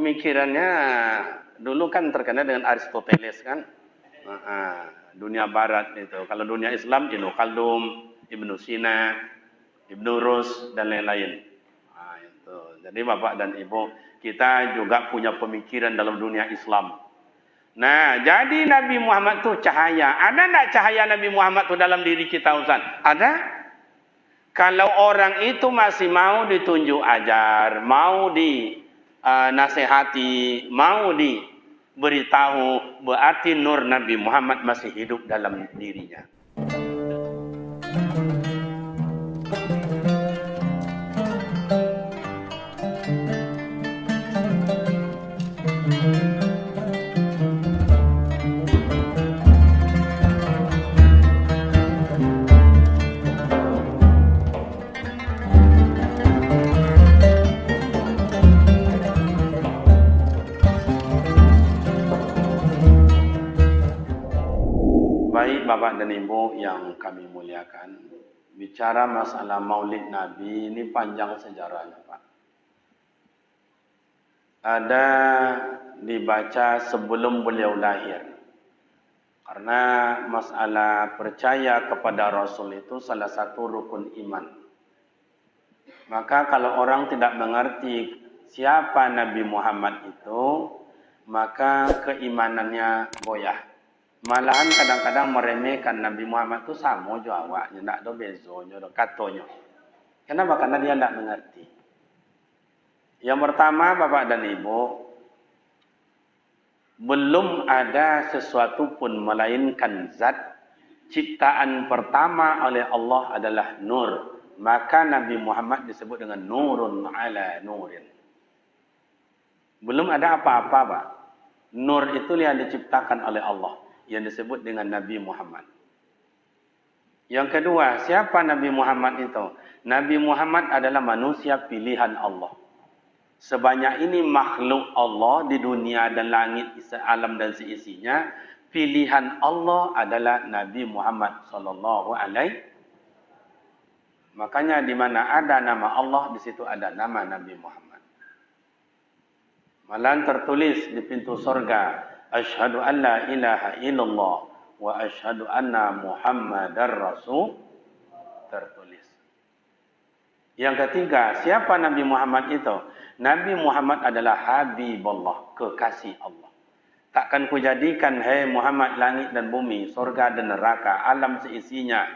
pemikirannya dulu kan terkenal dengan Aristoteles kan. Dunia barat itu. Kalau dunia Islam Ibnu Khaldun, Ibnu Sina, Ibnu Rus dan lain-lain. Itu. Jadi Bapak dan Ibu, kita juga punya pemikiran dalam dunia Islam. Nah, jadi Nabi Muhammad itu cahaya. Ada enggak cahaya Nabi Muhammad itu dalam diri kita, Ustaz? Ada? Kalau orang itu masih mau ditunjuk ajar, mau dinasehati, mau diberitahu, berarti nur Nabi Muhammad masih hidup dalam dirinya. Baik Bapak dan Ibu yang kami muliakan, bicara masalah Maulid Nabi ini panjang sejarahnya Pak. Ada dibaca sebelum beliau lahir. Karena masalah percaya kepada Rasul itu salah satu rukun iman. Maka kalau orang tidak mengerti siapa Nabi Muhammad itu, maka keimanannya goyah. Malahan kadang-kadang meremehkan Nabi Muhammad itu sama jo awaknya, ndak do bezonya, do katonyo. Kenapa? Karena dia tidak mengerti. Yang pertama Bapak dan Ibu, belum ada sesuatu pun melainkan zat ciptaan pertama oleh Allah adalah nur. Maka Nabi Muhammad disebut dengan nurun ala nurin. Belum ada apa-apa Pak. Nur itu yang diciptakan oleh Allah, yang disebut dengan Nabi Muhammad. Yang kedua, siapa Nabi Muhammad itu? Nabi Muhammad adalah manusia pilihan Allah. Sebanyak ini makhluk Allah di dunia dan langit, alam dan seisinya, pilihan Allah adalah Nabi Muhammad sallallahu alaihi. Makanya di mana ada nama Allah, di situ ada nama Nabi Muhammad. Malahan tertulis di pintu surga, asyhadu an la ilaha illallah wa asyhadu anna Muhammadar Rasul, tertulis. Yang ketiga, siapa Nabi Muhammad itu? Nabi Muhammad adalah Habibullah, kekasih Allah. Takkan kujadikan, hai Muhammad, langit dan bumi, surga dan neraka, alam seisinya,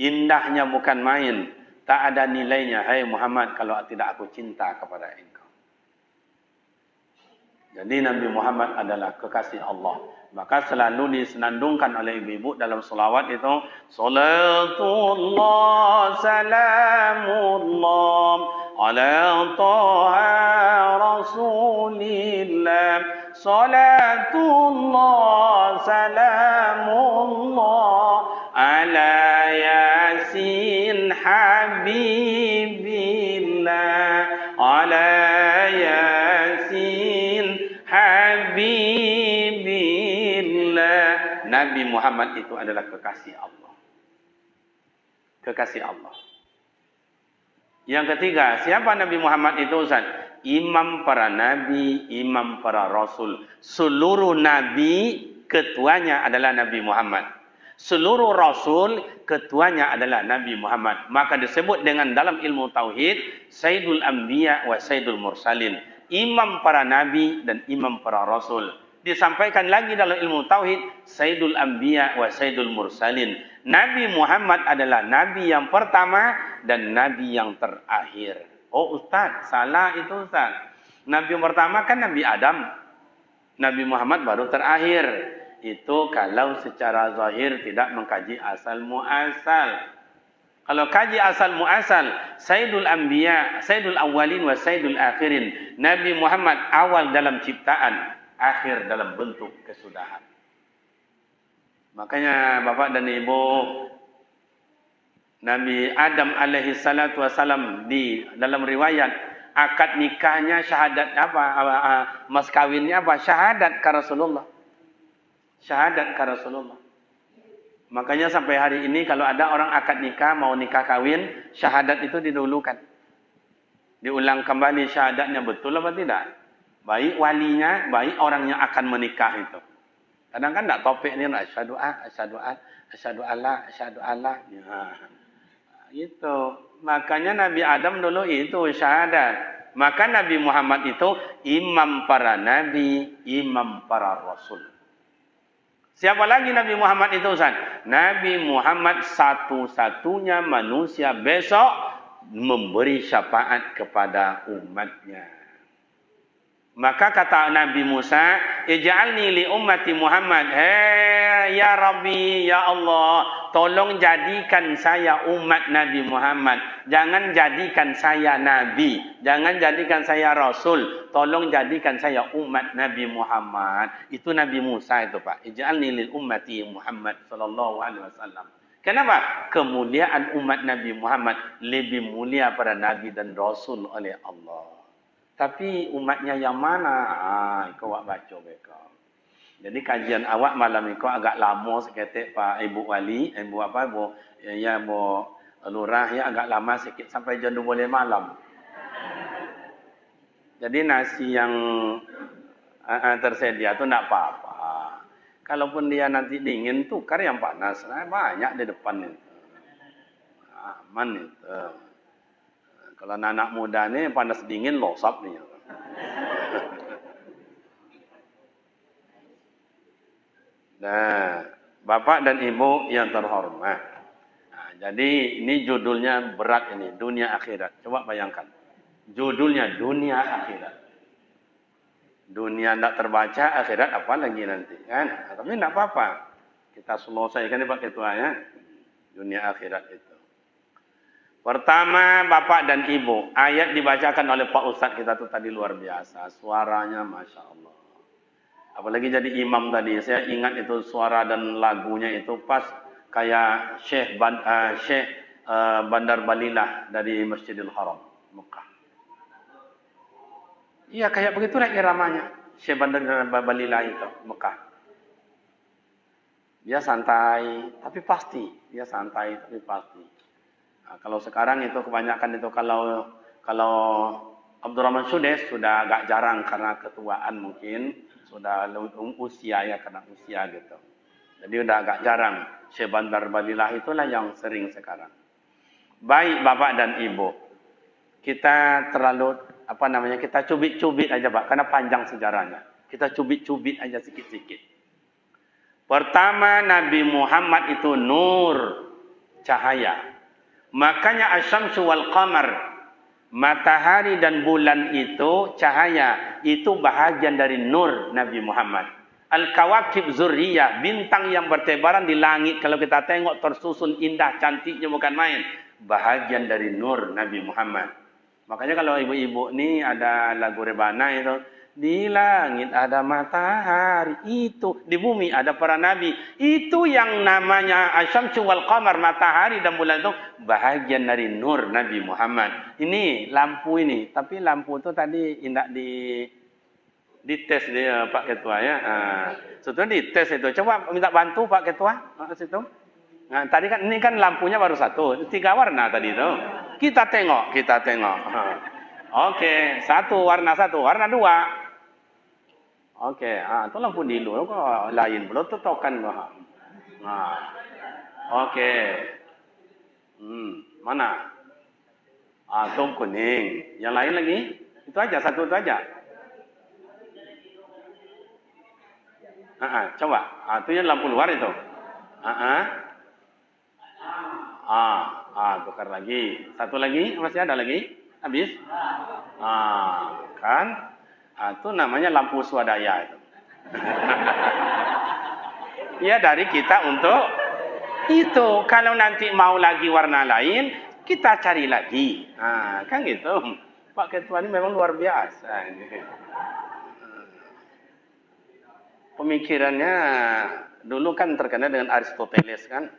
indahnya bukan main, tak ada nilainya, hai Muhammad, kalau tidak aku cinta kepada engkau. Jadi Nabi Muhammad adalah kekasih Allah. Maka selalu disenandungkan oleh ibu-ibu dalam selawat itu, salatullah salamullah ala taha rasulillah, salatullah salamullah ala yasin habibillah, ala yasin habibillah. Nabi Muhammad itu adalah kekasih Allah. Kekasih Allah. Yang ketiga, siapa Nabi Muhammad itu Ustaz? Imam para nabi, imam para rasul. Seluruh nabi ketuanya adalah Nabi Muhammad. Seluruh rasul ketuanya adalah Nabi Muhammad. Maka disebut dengan dalam ilmu tauhid Sayyidul Anbiya wa Sayyidul Mursalin. Imam para nabi dan imam para rasul. Disampaikan lagi dalam ilmu tauhid Sayyidul Anbiya wa Sayyidul Mursalin. Nabi Muhammad adalah nabi yang pertama dan nabi yang terakhir. Oh Ustaz, salah itu Ustaz. Nabi yang pertama kan Nabi Adam. Nabi Muhammad baru terakhir. Itu kalau secara zahir tidak mengkaji asal muasal. Kalau kaji asal muasal, Sayyidul Anbiya, Sayyidul Awwalin wa Sayyidul Akhirin. Nabi Muhammad awal dalam ciptaan, akhir dalam bentuk kesudahan. Makanya Bapak dan Ibu, Nabi Adam alaihi salatu wasalam di dalam riwayat akad nikahnya syahadat apa, mas kawinnya apa? Syahadat ka Rasulullah. Syahadat ka Rasulullah. Makanya sampai hari ini kalau ada orang akad nikah, mau nikah kawin, syahadat itu didahulukan. Diulang kembali syahadatnya betul apa tidak? Baik walinya, baik orang yang akan menikah itu. Kadang kan tak topik ni, asyhadu alla. Ya. Itu. Makanya Nabi Adam dulu itu syahadat. Maka Nabi Muhammad itu imam para nabi, imam para rasul. Siapa lagi Nabi Muhammad itu, Ustaz? Nabi Muhammad satu-satunya manusia besok memberi syafaat kepada umatnya. Maka kata Nabi Musa, ij'alni li ummati Muhammad. Hei ya Rabbi, ya Allah, tolong jadikan saya umat Nabi Muhammad. Jangan jadikan saya nabi, jangan jadikan saya rasul. Tolong jadikan saya umat Nabi Muhammad. Itu Nabi Musa itu, Pak. Ij'alni lil ummati Muhammad sallallahu alaihi wasallam. Kenapa? Kemuliaan umat Nabi Muhammad lebih mulia pada nabi dan rasul oleh Allah. Tapi umatnya yang mana? Kau buat baca mereka. Jadi kajian awak malam ni kau agak lama seketik Pak Ibu Wali, Ibu Lurah ya agak lama sikit sampai jam 12 malam. Jadi nasi yang tersedia tu tak apa-apa. Kalaupun dia nanti dingin tukar yang panas. Banyak di depan itu. Aman itu. Kalau anak muda ni panas dingin losap ni. Nah, Bapak dan Ibu yang terhormat. Nah, jadi ini judulnya berat ini, dunia akhirat. Coba bayangkan. Judulnya dunia akhirat. Dunia tidak terbaca, akhirat apa lagi nanti kan? Nah, tapi tidak apa-apa. Kita selesaikan Pak Ketua ya. Dunia akhirat itu. Pertama, Bapak dan Ibu, ayat dibacakan oleh Pak Ustadz kita tu tadi luar biasa. Suaranya Masya Allah. Apalagi jadi imam tadi, saya ingat itu suara dan lagunya itu pas kayak Syekh Bandar Balilah dari Masjidil Haram, Mekah. Iya, kayak begitulah iramanya. Syekh Bandar Balilah itu, Mekah. Dia santai, tapi pasti. Dia santai, tapi pasti. Nah, kalau sekarang itu kebanyakan itu kalau Abdurrahman Sudes sudah agak jarang karena ketuaan mungkin sudah usia ya karena usia gitu. Jadi udah agak jarang. Syekh Bandar Balilah itulah yang sering sekarang. Baik Bapak dan Ibu, kita terlalu kita cubit-cubit aja Pak karena panjang sejarahnya. Kita cubit-cubit aja sikit-sikit. Pertama Nabi Muhammad itu nur, cahaya. Makanya asyamsu wal qamar, matahari dan bulan itu cahaya, itu bahagian dari nur Nabi Muhammad. Al-kawakib zurriyah, bintang yang bertebaran di langit kalau kita tengok tersusun indah cantiknya bukan main, bahagian dari nur Nabi Muhammad. Makanya kalau ibu-ibu ni ada lagu rebana itu, di langit ada matahari, itu di bumi ada para nabi. Itu yang namanya asyamsu wal qamar, matahari dan bulan itu bahagian dari nur Nabi Muhammad. Ini lampu ini, tapi lampu itu tadi tidak dites dia Pak Ketua ya. Sebetulnya dites itu. Coba minta bantu Pak Ketua situ. Nah, tadi kan ini kan lampunya baru satu, 3 warna tadi itu. Kita tengok. Oke, warna 2. Oke, itu lampu dulu kok lain belum totokan bah. Nah. Oke. Mana? Itu kuning. Yang lain lagi? Itu aja, satu itu aja. Coba. Itu yang lampu luar itu. Tukar lagi. Satu lagi, masih ada lagi? Habis? Kan? Itu namanya lampu swadaya itu. Ya dari kita untuk itu. Kalau nanti mau lagi warna lain, kita cari lagi. Kan gitu. Pak Ketua ini memang luar biasa. Pemikirannya dulu kan terkenal dengan Aristoteles kan.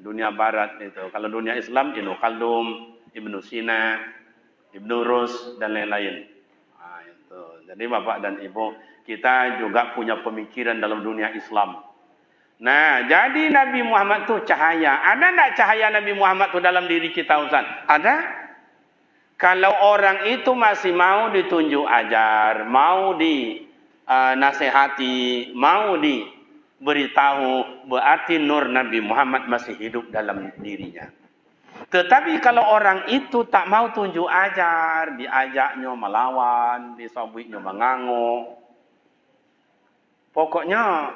Dunia Barat itu. Kalau dunia Islam, Ibnu Khaldun, Ibnu Sina, Ibnu Rus dan lain-lain. Jadi Bapak dan Ibu, kita juga punya pemikiran dalam dunia Islam. Nah, jadi Nabi Muhammad itu cahaya. Ada enggak cahaya Nabi Muhammad itu dalam diri kita, Ustaz? Ada? Kalau orang itu masih mau ditunjuk ajar, mau dinasehati, mau diberitahu, berarti nur Nabi Muhammad masih hidup dalam dirinya. Tetapi kalau orang itu tak mau tunjuk ajar, diajaknya melawan, disabuinya menganguk. Pokoknya,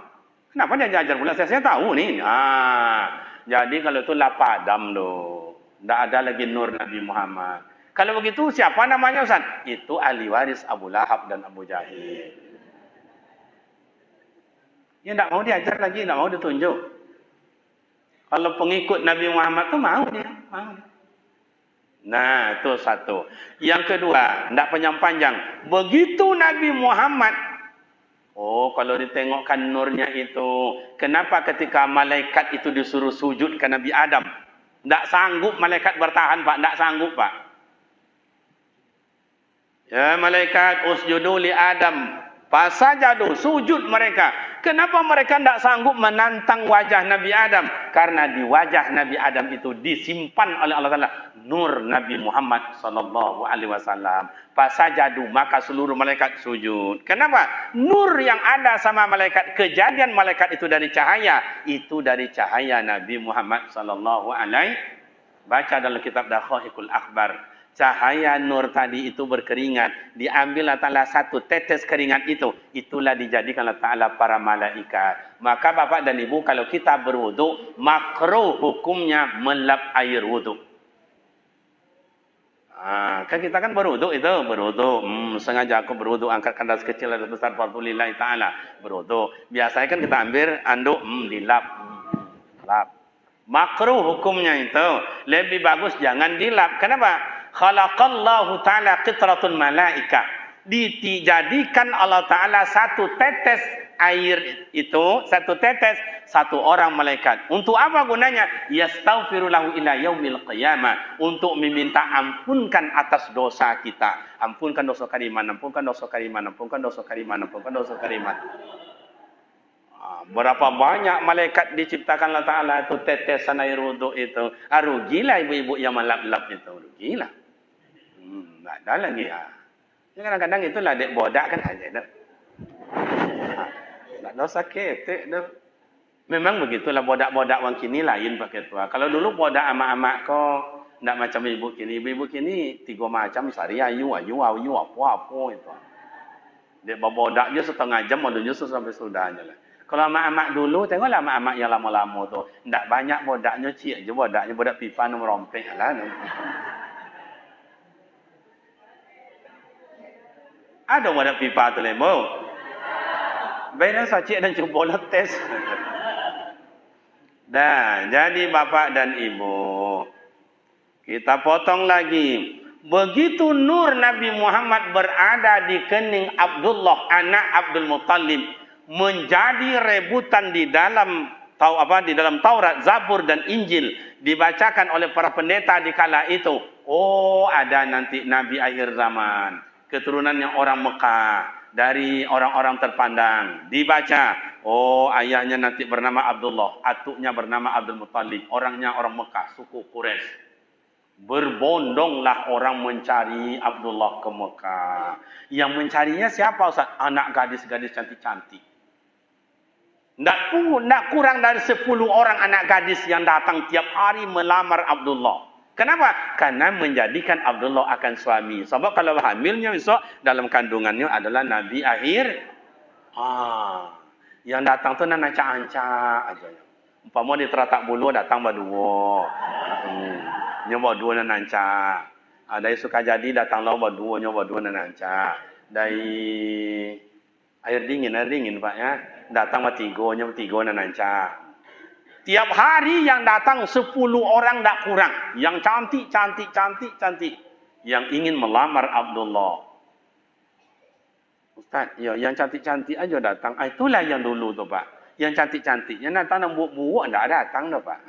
kenapa dia ajar pula? Saya tahu nih. Jadi kalau itu lapadam loh. Tidak ada lagi nur Nabi Muhammad. Kalau begitu siapa namanya Ustaz? Itu ahli waris Abu Lahab dan Abu Jahil. Dia tidak mau diajar lagi, tidak mau ditunjuk. Kalau pengikut Nabi Muhammad tu mau dia. Nah, itu satu. Yang kedua, tidak panjang-panjang. Begitu Nabi Muhammad, kalau ditengokkan nurnya itu, kenapa ketika malaikat itu disuruh sujud ke Nabi Adam? Tidak sanggup malaikat bertahan, Pak. Tidak sanggup, Pak. Ya malaikat usjudu li Adam. Fasajadu, sujud mereka. Kenapa mereka tidak sanggup menantang wajah Nabi Adam? Karena di wajah Nabi Adam itu disimpan oleh Allah Ta'ala nur Nabi Muhammad sallallahu alaihi wasallam. Fasajadu, maka seluruh malaikat sujud. Kenapa? Nur yang ada sama malaikat, kejadian malaikat itu dari cahaya, itu dari cahaya Nabi Muhammad sallallahu alaihi. Baca dalam kitab Dakhaikul Akhbar. Cahaya nur tadi itu berkeringat, diambil Allah Ta'ala satu tetes keringat itu, itulah dijadikan Allah Ta'ala para malaikat. Maka Bapak dan Ibu, kalau kita berwudu, makruh hukumnya melap air wudu. Kan kita kan berwudu itu, sengaja aku berwudu, angkat kandas kecil dan besar fardulillahi ta'ala, berwudu. Biasanya kan kita ambil anduk, dilap, lap. Makruh hukumnya itu, lebih bagus jangan dilap. Kenapa? Khalaqallahu ta'ala qitratun malaika. Dijadikan Allah Ta'ala satu tetes air itu, satu tetes, satu orang malaikat. Untuk apa gunanya? Yastaghfiru lahu ila yaumil qiyamah. Untuk meminta ampunkan atas dosa kita. Ampunkan dosa kariman, ampunkan dosa kariman, ampunkan dosa kariman, ampunkan dosa kariman. Berapa banyak malaikat diciptakan Allah Ta'ala itu tetesan air wudu itu. Rugilah ibu-ibu yang melap-lap itu. Rugilah. Tak ada lagi. Kadang-kadang itulah dek bodak kan aja. Tak ada sakit. Memang begitulah bodak-bodak orang kini lain pakai tua. Kalau dulu bodak amak-amak kok tak macam ibu kini. Ibu kini tiga macam sehari ayu apa-apa itu. Dek bodak je setengah jam madunya sampai sudahnya lah. Kalau amak-amak dulu, tengoklah amak-amak yang lama-lama tu. Tak banyak bodaknya, cik je bodaknya, bodak pipa nombor rompek lah. Ada bodak pipa tu lembu. Baiklah cik dan cuba tes. Dah, jadi bapak dan ibu, kita potong lagi. Begitu nur Nabi Muhammad berada di kening Abdullah, anak Abdul Muttalib, menjadi rebutan di dalam Taurat, Zabur dan Injil, dibacakan oleh para pendeta di kala itu. Ada nanti Nabi akhir zaman, keturunannya orang Mekah, dari orang-orang terpandang. Dibaca, ayahnya nanti bernama Abdullah, atuknya bernama Abdul Muttalib, orangnya orang Mekah, suku Quraisy. Berbondonglah orang mencari Abdullah ke Mekah. Yang mencarinya siapa Ustaz? Anak gadis-gadis cantik-cantik. Tak kurang dari 10 orang anak gadis yang datang tiap hari melamar Abdullah. Kenapa? Karena menjadikan Abdullah akan suami. Sebab kalau hamilnya besok, dalam kandungannya adalah Nabi akhir. Yang datang tu nak ancak-ancak aja. Umpama di teratak bulu datang berdua. Nyoba dua nak ancak. Dari Sukajadi datanglah berdua, nyoba dua nak ancak. Dari air dingin Pak ya. Datang bertiga nak ancak. Tiap hari yang datang 10 orang tak kurang. Yang cantik. Yang ingin melamar Abdullah. Ustaz, yang cantik-cantik aja datang. Itulah yang dulu tu Pak. Yang cantik-cantiknya datang dan buuk-buuk tak datang dah Pak.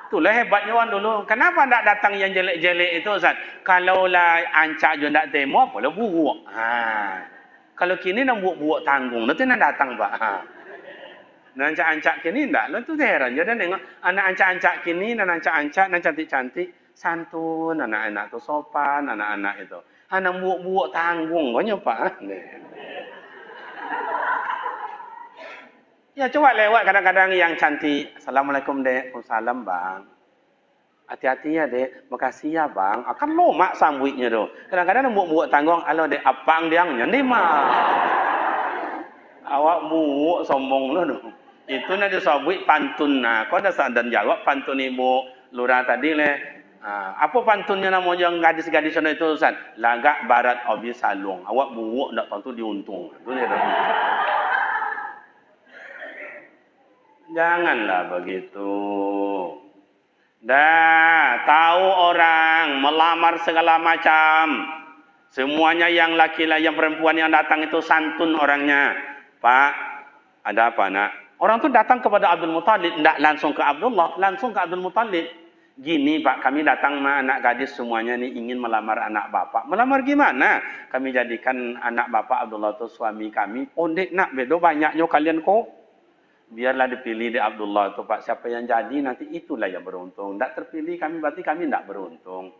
Itulah hebatnya orang dulu. Kenapa tak datang yang jelek-jelek itu Ustaz? Kalaulah ancak je tak temo, apalah buuk. Kalau kini nak buuk-buuk tanggung, nanti nak datang Pak. Nak ancak-ancak kini tak. Lalu tu heran je dan tengok anak ancak-ancak kini dan ancak-ancak dan cantik-cantik. Santun, anak-anak itu sopan, anak-anak itu. Anak buuk-buuk tanggung, banyak Pak. Ya coba lewat kadang-kadang yang cantik. Assalamualaikum dek, Waalaikumsalam bang. Hati-hati ya dek, makasih ya bang. Akan lomak sambutnya tu. Kadang-kadang buuk-buuk tanggung, alo dek, apang diangnya, ni mah. Awak buuk sombong lu tu. Itu nak disambut pantun. Nah, kau dah sadar jawab pantun ibu lurah tadi le. Apa pantunnya nama yang gadis-gadis itu Ustaz? Lagak barat obi salung. Awak buuk tak tentu diuntung. Itu dia. Janganlah begitu. Dah tahu orang melamar segala macam. Semuanya yang laki-laki yang perempuan yang datang itu santun orangnya. Pak, ada apa nak? Orang tu datang kepada Abdul Muttalib, tidak langsung ke Abdullah, langsung ke Abdul Muttalib. Gini Pak, kami datang anak gadis semuanya ni ingin melamar anak bapak. Melamar gimana? Kami jadikan anak bapak Abdullah tu suami kami. Oh dek nak, bedo banyaknya kalian kok. Biarlah dipilih di Abdullah itu Pak. Siapa yang jadi nanti itulah yang beruntung. Tak terpilih kami berarti kami tidak beruntung.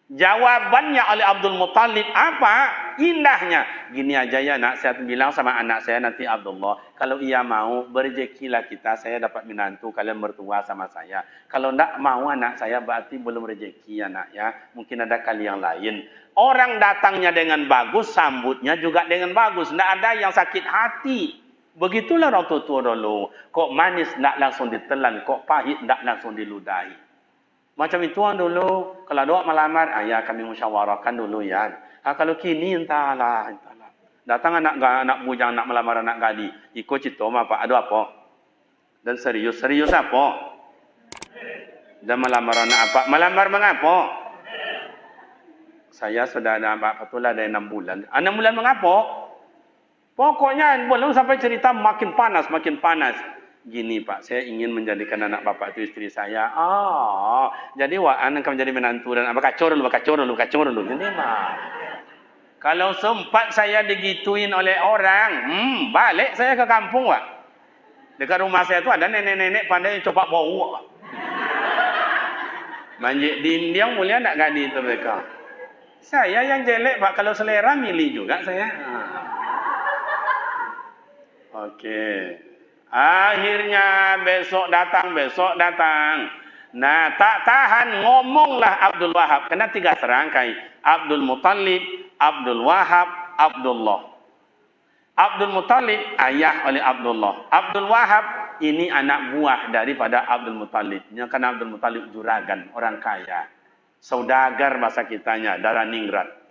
Jawabannya oleh Abdul Muttalib apa? Indahnya. Gini aja ya nak, saya bilang sama anak saya nanti Abdullah. Kalau ia mau, berezekilah kita. Saya dapat menantu, kalian mertua sama saya. Kalau tidak mau anak saya berarti belum rezeki anak ya. Mungkin ada kali yang lain. Orang datangnya dengan bagus, sambutnya juga dengan bagus. Tidak ada yang sakit hati. Begitulah orang tua dulu. Kok manis tak langsung ditelan, kok pahit tak langsung diludahi. Macam itu orang dulu. Kalau doa melamar, ayah kami musyawarahkan dulu ya. Kalau kini entahlah. Datang anak bujang nak melamar anak gadis. Ikut cerita apa? Ada apa? Dan serius apa? Dan melamar anak apa? Melamar mengapa? Saya sudah ada patulah dari 6 bulan. 6 bulan mengapa? Pokoknya belum sampai cerita makin panas. Gini Pak, saya ingin menjadikan anak bapak itu istri saya. Jadi anak akan menjadi menantu dan kacau dulu. Jadi mah. Kalau sempat saya digituin oleh orang, balik saya ke kampung Pak. Dekat rumah saya itu ada nenek-nenek pandai coba bau. Manjik dinding mulia nak gadis itu mereka. Saya yang jelek Pak, kalau selera milih juga saya. Okey. Akhirnya besok datang. Nah, tak tahan ngomonglah Abdul Wahab. Kena 3 serangkai. Abdul Muttalib, Abdul Wahab, Abdullah. Abdul Muttalib ayah oleh Abdullah. Abdul Wahab ini anak buah daripada Abdul Muttalib. Karena Abdul Muttalib juragan, orang kaya. Saudagar bahasa kitanya, darah ningrat.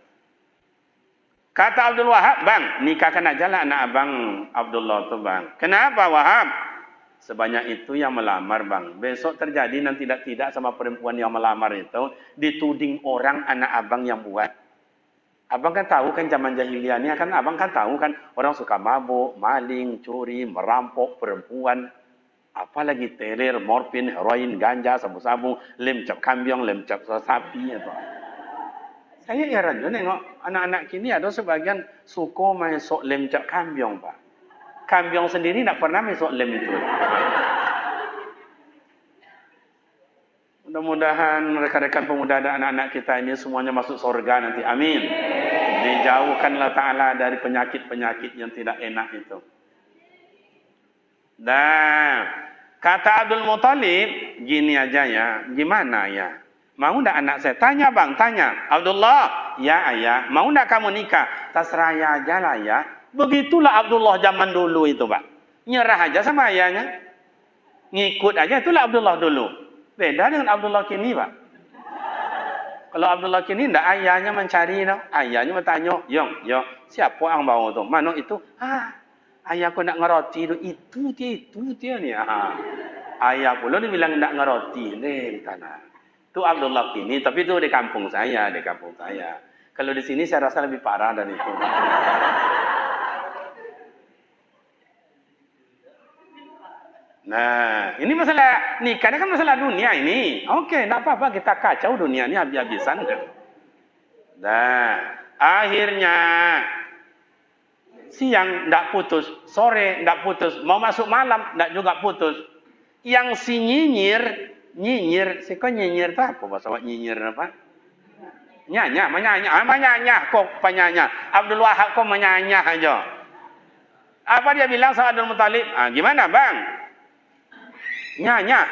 Kata Abdul Wahab, bang, nikahkan aja lah anak abang Abdullah tu bang. Kenapa Wahab? Sebanyak itu yang melamar bang. Besok terjadi nanti tidak sama perempuan yang melamar itu. Dituding orang anak abang yang buat. Abang kan tahu kan zaman jahiliyah ni kan abang kan tahu kan. Orang suka mabuk, maling, curi, merampok perempuan. Apalagi teler, morfin, heroin, ganja, sabu-sabu, lem cap kambing, lem cap sapi. Saya heran juga nengok anak-anak kini ada sebagian suka main sok lem cap kambing Pak. Kambing sendiri tak pernah main sok lem itu. Mudah-mudahan rekan-rekan pemuda dan anak-anak kita ini semuanya masuk surga nanti. Amin. Dijauhkanlah Ta'ala dari penyakit-penyakit yang tidak enak itu. Dan kata Abdul Muttalib, gini aja ya, gimana ya? Mau tak anak saya? Tanya bang, tanya. Abdullah, ya ayah, mau tak kamu nikah? Terserah ya aja lah ya. Begitulah Abdullah zaman dulu itu Pak. Nyerah aja sama ayahnya. Ngikut aja, itulah Abdullah dulu. Beda dengan Abdullah kini Pak. Kalau Abdullah kini tidak ayahnya mencari, no? Ayahnya bertanya, Yong, siapa yang bawa tu? Mana itu? Ayahku nak ngeroti itu dia ni. Ayah pula dia bilang nak ngeroti. Itu Abdullah kini, tapi itu di kampung saya. Kalau di sini saya rasa lebih parah dari itu. Nah, ini masalah nikah, ini kan masalah dunia ini. Okey, tak apa-apa kita kacau dunia ini habis-habisan. Nah, akhirnya siang tak putus, sore tak putus, mau masuk malam tak juga putus. Yang si nyinyir Nyinyir, siko nyinyir tu apa bahasa awak nyinyir apa? Nyanya, menyanya kok penyanya. Abdul Wahab kok menyanya aja. Apa dia bilang sama Abdul Muttalib? Gimana bang? Nyanya.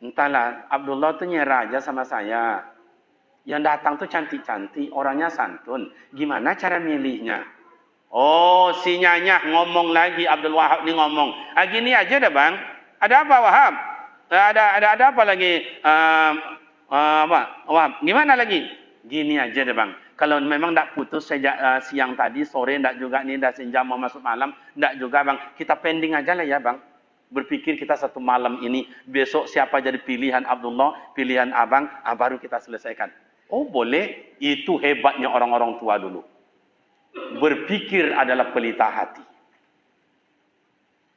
Entahlah, Abdullah tu nyerah aja sama saya. Yang datang tu cantik-cantik, orangnya santun. Gimana cara milihnya? Oh, si Nyanya ngomong lagi, Abdul Wahab ni ngomong. Gini aja dah bang. Ada apa Wahab? Ada apa lagi? Apa? Wahab, gimana lagi? Gini aja dah bang. Kalau memang tak putus sejak siang tadi, sore tak juga ni dah senja mau masuk malam, tak juga bang. Kita pending aja lah ya bang. Berpikir kita satu malam ini, besok siapa jadi pilihan Abdullah, pilihan abang, baru kita selesaikan. Oh boleh, itu hebatnya orang-orang tua dulu. Berpikir adalah pelita hati.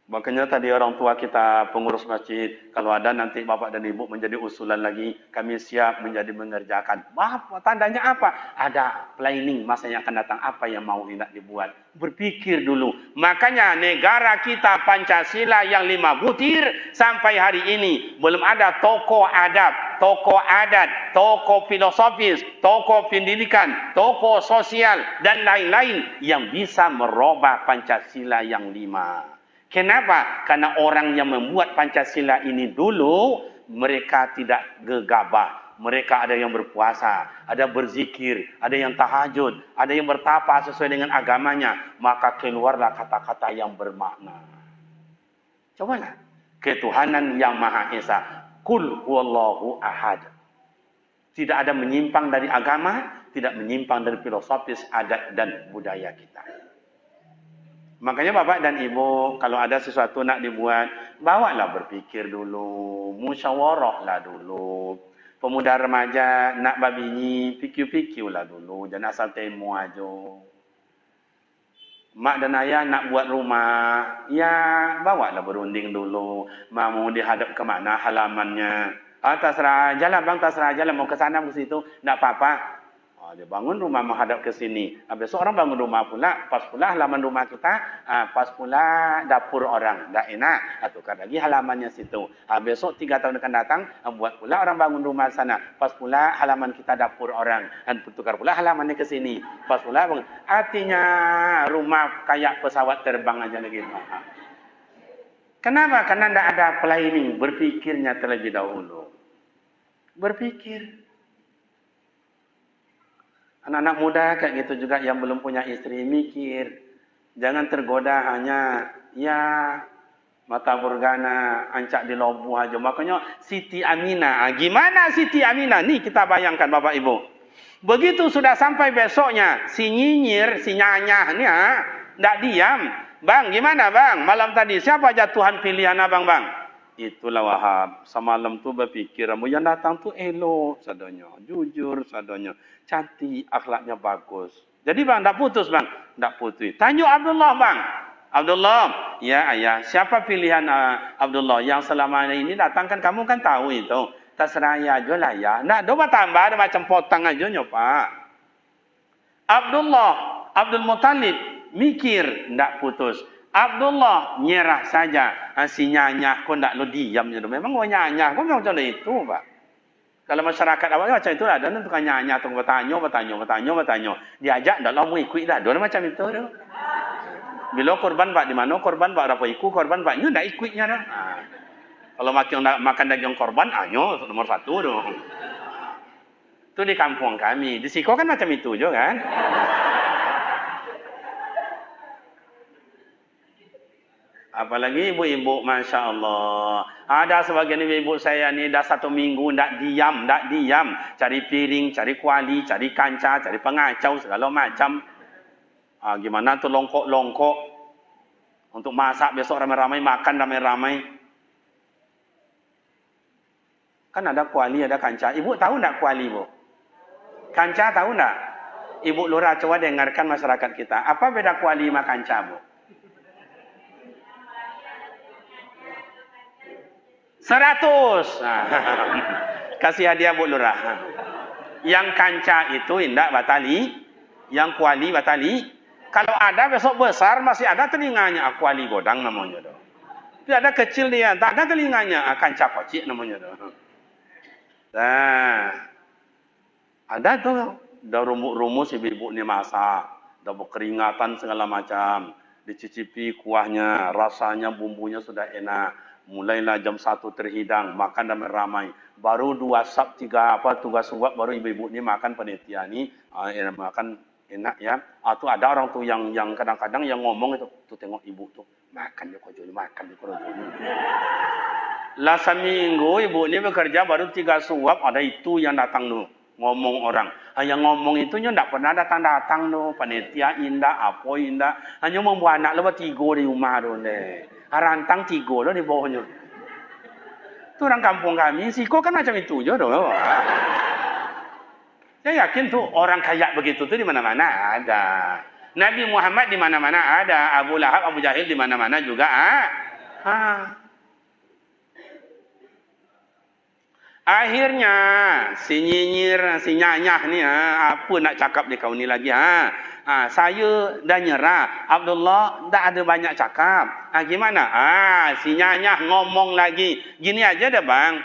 Makanya tadi orang tua kita, pengurus masjid, kalau ada nanti bapak dan ibu menjadi usulan lagi, kami siap menjadi mengerjakan. Apa? Tandanya apa? Ada planning masa yang akan datang, apa yang mau hendak dibuat. Berpikir dulu. Makanya negara kita Pancasila yang 5 butir sampai hari ini belum ada tokoh adab, tokoh adat, tokoh filosofis, tokoh pendidikan, tokoh sosial dan lain-lain yang bisa merubah Pancasila yang 5. Kenapa? Karena orang yang membuat Pancasila ini dulu, mereka tidak gegabah. Mereka ada yang berpuasa, ada berzikir, ada yang tahajud, ada yang bertapa sesuai dengan agamanya. Maka keluarlah kata-kata yang bermakna. Cobalah. Ketuhanan yang Maha Esa. Qul huwallahu ahad. Tidak ada menyimpang dari agama, tidak menyimpang dari filosofis, adat dan budaya kita. Makanya bapak dan ibu, kalau ada sesuatu nak dibuat, bawalah berpikir dulu, musyawarahlah dulu. Pemuda remaja nak babinyi, pikir-pikirlah dulu, jangan asal temu aja. Mak dan ayah nak buat rumah, ya bawalah berunding dulu. Mau dihadap ke mana halamannya. Terserah aja lah bang, terserah aja lah, mau ke sana ke situ, tak apa-apa. Dia bangun rumah menghadap ke sini. Besok orang bangun rumah pula. Pas pula halaman rumah kita. Pas pula dapur orang. Tak enak. Tukar lagi halamannya situ. Besok 3 tahun akan datang. Buat pula orang bangun rumah sana. Pas pula halaman kita dapur orang. Dan tukar pula halamannya ke sini. Pas pula. Artinya rumah kayak pesawat terbang aja lagi. Kenapa? Karena tidak ada planning. Berpikirnya terlebih dahulu. Berpikir. Anak-anak muda kayak gitu juga yang belum punya istri, mikir. Jangan tergoda hanya, ya, mata Morgana, ancak di lobu aja. Makanya Siti Aminah. Gimana Siti Aminah? Nih kita bayangkan Bapak Ibu. Begitu sudah sampai besoknya, si nyinyir, si nyanyah ni, tak diam. Bang, gimana bang? Malam tadi, siapa aja Tuhan pilihan abang bang? Itulah Wahab. Semalam tu berpikir, yang datang tu elok sadanya, jujur sadanya, cantik, akhlaknya bagus. Jadi bang, tak putus bang? Tak putus. Tanya Abdullah bang. Abdullah, ya ayah, siapa pilihan Abdullah yang selama ini datang kan kamu kan tahu itu. Terserah ya aja lah ya. Nak, doa tambah ada macam potong aja nyoba. Abdul Muttalib mikir, tak putus. Abdullah nyerah saja. Si nyanyah kau tak lo diam je. Memang kau nyanyah. Kau memang macam itu, Pak. Kalau masyarakat awalnya macam itu lah. Dan tukang nyanyah, tukang bertanya. Diajak, tak lah mau ikut dah. Dia macam itu. Dah. Bila korban, Pak, di mana korban, Pak, berapa ikut korban, Pak. Nyo tak ikutnya dah. Kalau makan daging korban, nyo nomor 1 dah. Itu di kampung kami. Di Siko kan macam itu juga kan. Apalagi ibu-ibu, Masya Allah. Ada sebagian ibu-ibu saya ni dah 1 minggu tak diam. Cari piring, cari kuali, cari kancah, cari pengacau, segala macam. Gimana tu longkok-longkok. Untuk masak besok ramai-ramai, makan ramai-ramai. Kan ada kuali, ada kancah. Ibu tahu tak kuali, Bu? Kancah tahu tak? Ibu Lurah, coba dengarkan masyarakat kita. Apa beda kuali sama kancah, Bu? 100. Kasih hadiah Bu Lurah. Yang kancah itu indak batali, yang kuali batali. Kalau ada besok besar masih ada telinganya, kuali godang namanya. Dia ada kecil dia, tak ada telinganya, akan cakocik namanya tu. Nah, ada tuh, dah rumus-rumus ibu-ibu ni masak, dah berkeringatan segala macam, dicicipi kuahnya, rasanya bumbunya sudah enak. Mulailah jam 1 terhidang, makan ramai-ramai. Baru 2 sap, 3 suap baru ibu-ibu ni makan panitia ni, makan enak ya. Tu ada orang tu yang kadang-kadang yang ngomong itu, tu tengok ibu tu. Makan je kojo, makan je kojo. Lah seminggu ibu ni bekerja baru 3 suap, ada itu yang datang tu. Ngomong orang. Yang ngomong itu nya tak pernah datang-datang tu. Panitia indah, apa indah. Hanya membuat anak lepas 3 di rumah tu. Rantang 3 tu di bawahnya. Tu orang kampung kami, siko kan macam itu je tu. Saya yakin tu orang kaya begitu tu di mana-mana ada. Nabi Muhammad di mana-mana ada, Abu Lahab, Abu Jahil di mana-mana juga Akhirnya si nyinyir, si nyanyah ni apa nak cakap dia kau ni lagi saya dah nyerah. Abdullah tak ada banyak cakap. Gimana? Si nyanyah ngomong lagi. Gini aja dah bang.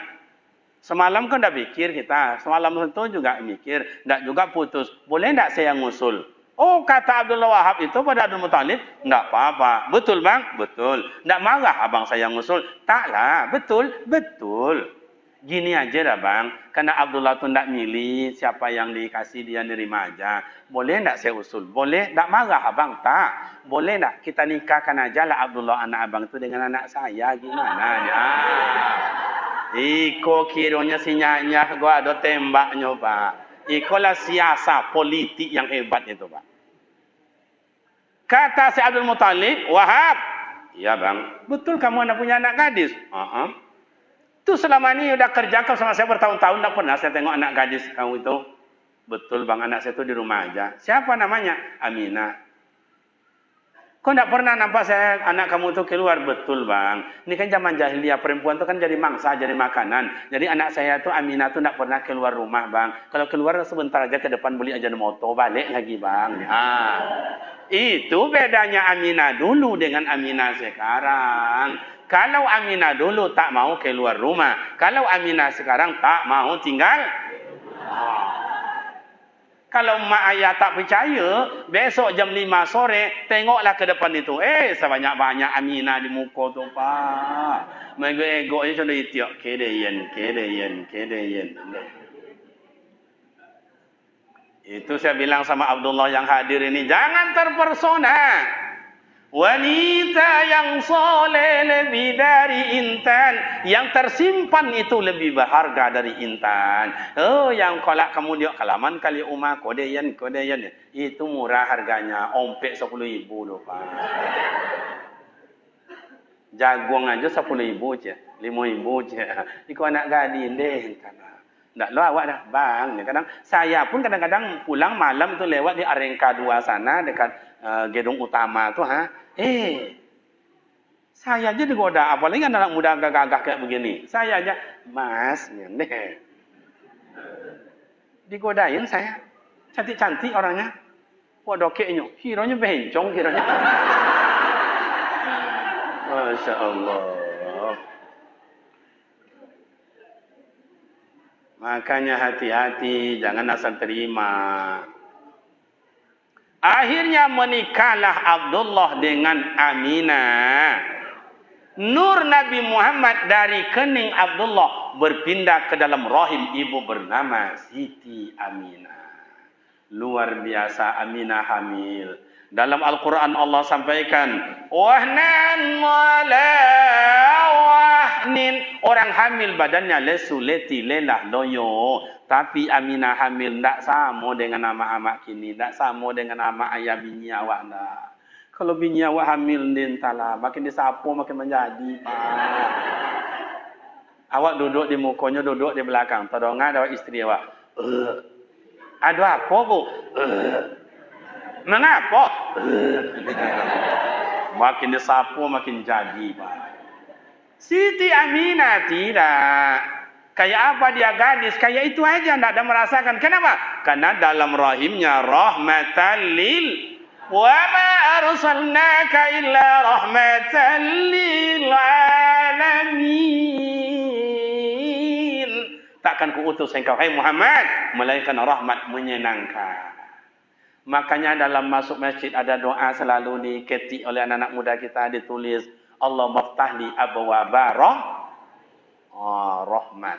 Semalam kan dah fikir kita. Semalam itu juga mikir. Tak juga putus. Boleh tak saya ngusul? Oh, kata Abdullah Wahab itu pada Abdul Muttalib, tak apa-apa. Betul bang? Betul. Tak marah abang saya ngusul? Taklah. Betul? Betul. Gini aja dah bang. Karena Abdullah tu tak milih siapa yang dikasih dia nerima aja. Boleh tak saya usul? Boleh. Tak marah abang? Tak. Boleh tak kita nikahkan aja lah Abdullah anak abang tu dengan anak saya? Gimana? Iko kiranya si nyanyah gua ada tembaknya pak. Ikolah siasa politik yang hebat itu pak. Kata si Abdul Muttalib, Wahab. Ya bang, betul kamu anak punya anak gadis? Tu selama ni udah kerja kau sama saya bertahun-tahun, tak pernah saya tengok anak gadis kamu itu. Betul bang, anak saya itu di rumah aja. Siapa namanya? Aminah. Kau tak pernah nampak saya anak kamu itu keluar? Betul bang. Ini kan zaman jahiliyah, perempuan itu kan jadi mangsa, jadi makanan. Jadi anak saya itu Aminah itu tak pernah keluar rumah bang. Kalau keluar sebentar aja ke depan beli aja motor, balik lagi bang. Itu bedanya Aminah dulu dengan Aminah sekarang. Kalau Aminah dulu tak mau keluar rumah. Kalau Aminah sekarang tak mau tinggal. Kalau mak ayah tak percaya, besok jam 5 sore, tengoklah ke depan itu. Sebanyak-banyak Aminah di muka tu, Pak. Mengego-ego je contoh itu. Kedeyen. Itu saya bilang sama Abdullah yang hadir ini, jangan terpersona. Wanita yang soleh lebih dari intan. Yang tersimpan itu lebih berharga dari intan. Yang kolak kamu dia kalaman kali umah kodeyan. Itu murah harganya. Ompek 10.000 tu pak. Jagung aja 10.000 je. 5.000 je. Ikut anak gadis deh. Tak lo awak dah bang. Kadang saya pun kadang-kadang pulang malam tu lewat di Arengka 2 sana dekat gedung utama tu saya aja digoda, apalagi anak muda gagah-gagah kayak begini. Saya aja, mas, deh. Digodain saya. Cantik-cantik orangnya. Kok dokeknya, hironya bencong hironya. Masya Allah. Makanya hati-hati, jangan asal terima. Akhirnya menikahlah Abdullah dengan Aminah. Nur Nabi Muhammad dari kening Abdullah berpindah ke dalam rahim ibu bernama Siti Aminah. Luar biasa Aminah hamil. Dalam Al-Quran Allah sampaikan, wahnan wala wahnin. Orang hamil badannya lesu, leti, lelah, loyo. Tapi Aminah hamil tak sama dengan nama-nama kini. Tak sama dengan nama ayah bini awak tak. Kalau bini awak hamil entahlah. Makin disapu makin menjadi. Awak duduk di mukanya, duduk di belakang. Todongan ada istri awak. Ada apa bu? Mengapa? Makin disapu makin jadi. Siti Aminah tidak. Kayak apa dia gadis, kayak itu aja, tidak ada merasakan. Kenapa? Karena dalam rahimnya rahmatan lil Wa ma arsalnaka illa rahmatan lil alamin. Takkan kuutus engkau hai Muhammad melainkan rahmat menyenangkan. Makanya dalam masuk masjid ada doa selalu diketik oleh anak-anak muda kita, ditulis Allah maftahli abwaba rahmat.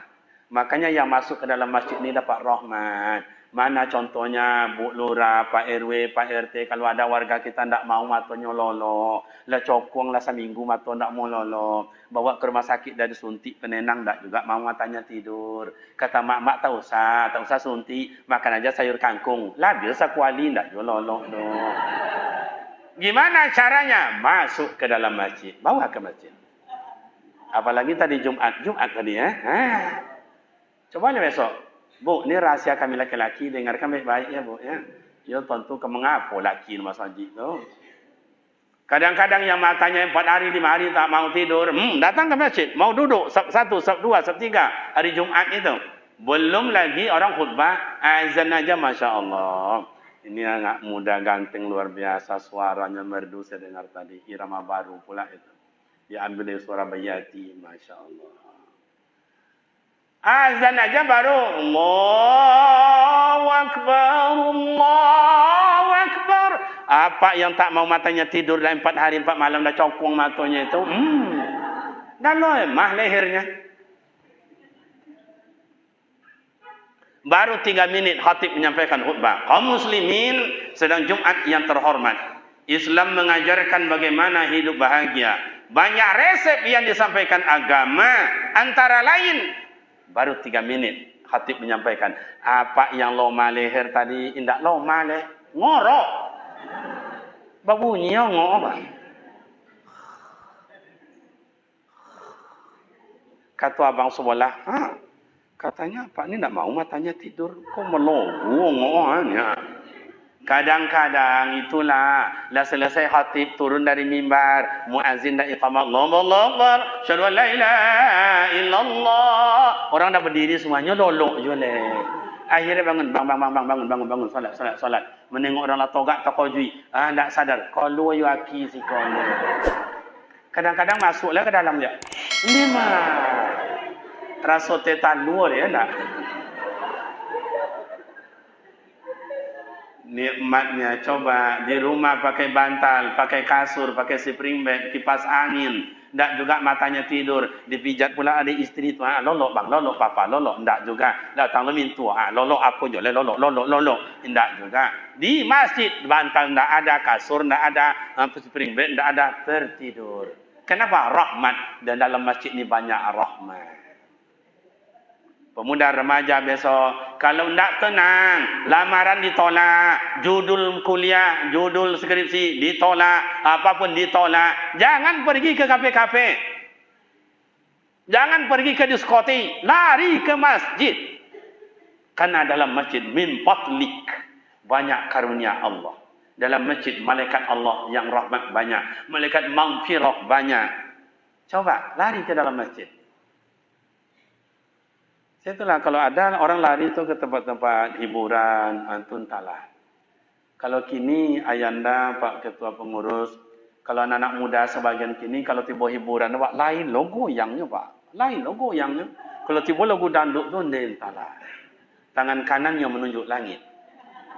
Makanya yang masuk ke dalam masjid ini dapat rahmat. Mana contohnya Bu Lurah, Pak RW, Pak RT, kalau ada warga kita tidak mau matonya lolo, lah cokong lah seminggu mato tidak mau lolo, bawa ke rumah sakit dari suntik penenang tidak juga mau matanya tidur. Kata mak tak usah suntik, makan aja sayur kangkung, lah biasa kuali tidak juga lolo. Gimana caranya? Masuk ke dalam masjid, bawa ke masjid. Apalagi tadi Jumat tadi ya. Coba besok. Bu, ini rahasia kami laki-laki, dengarkan baik-baik ya Bu ya. Ya tentu ke mengapa laki di masjid tu. Kadang-kadang yang matanya 4 hari 5 hari tak mau tidur, datang ke masjid, mau duduk sab 1, sab 2, sab 3 hari Jumat itu. Belum lagi orang khutbah, azan aja masya-Allah. Ini anak muda ganteng luar biasa, suaranya merdu saya dengar tadi, irama baru pula itu. Dia ambil dari suara Bayati, masya-Allah. Azan aja baru Allahu Akbar. Apa yang tak mau matanya tidur dah 4 hari 4 malam dah cokong matanya itu. Dah lemah lehernya. Baru 3 minit khatib menyampaikan khutbah. Kaum muslimin sedang Jumat yang terhormat. Islam mengajarkan bagaimana hidup bahagia. Banyak resep yang disampaikan agama, antara lain baru 3 minit khatib menyampaikan apa yang loma leher tadi indak loma leh ngorok babunyi ngorok. Kata abang sebelah, katanya Pak ni nak mau matanya tidur, kok melogo ngoroknya. Kadang-kadang itulah lah selesai khatib turun dari mimbar, muazin dah iqamah Allahu Akbar, syahadu an la ilaha illallah. Orang dah berdiri semuanya lolok je leh. Akhirnya bangun solat. Menengok orang lah togak takojui. Tak sadar kalau you aki si kono. Kadang-kadang masuklah ke dalam dia. Ini mah rasa tetan luar ya nak. Nikmatnya coba di rumah pakai bantal, pakai kasur, pakai spring bed, kipas angin, ndak juga matanya tidur, dipijat pula ada istri tu, lolok bang, lolok papa, lolok, ndak juga, datang le mintu, lolok aku je, lolok, ndak juga. Di masjid bantal ndak ada, kasur ndak ada, spring bed ndak ada, tertidur. Kenapa? Rahmat, dan dalam masjid ni banyak rahmat. Pemuda remaja besok, kalau tidak tenang, lamaran ditolak, judul kuliah, judul skripsi ditolak, apapun ditolak. Jangan pergi ke kafe-kafe. Jangan pergi ke diskotik, lari ke masjid. Karena dalam masjid min fadlik, banyak karunia Allah. Dalam masjid malaikat Allah yang rahmat banyak, malaikat maghfirah banyak. Coba lari ke dalam masjid. Itulah kalau ada orang lari itu ke tempat-tempat hiburan, antun talah. Kalau kini ayanda Pak Ketua Pengurus, kalau anak-anak muda sebagian kini kalau tiba hiburan, Pak, lain logo yangnya Pak, lain logo yangnya. Kalau tiba logo danduk tu talah. Tangan kanannya menunjuk langit,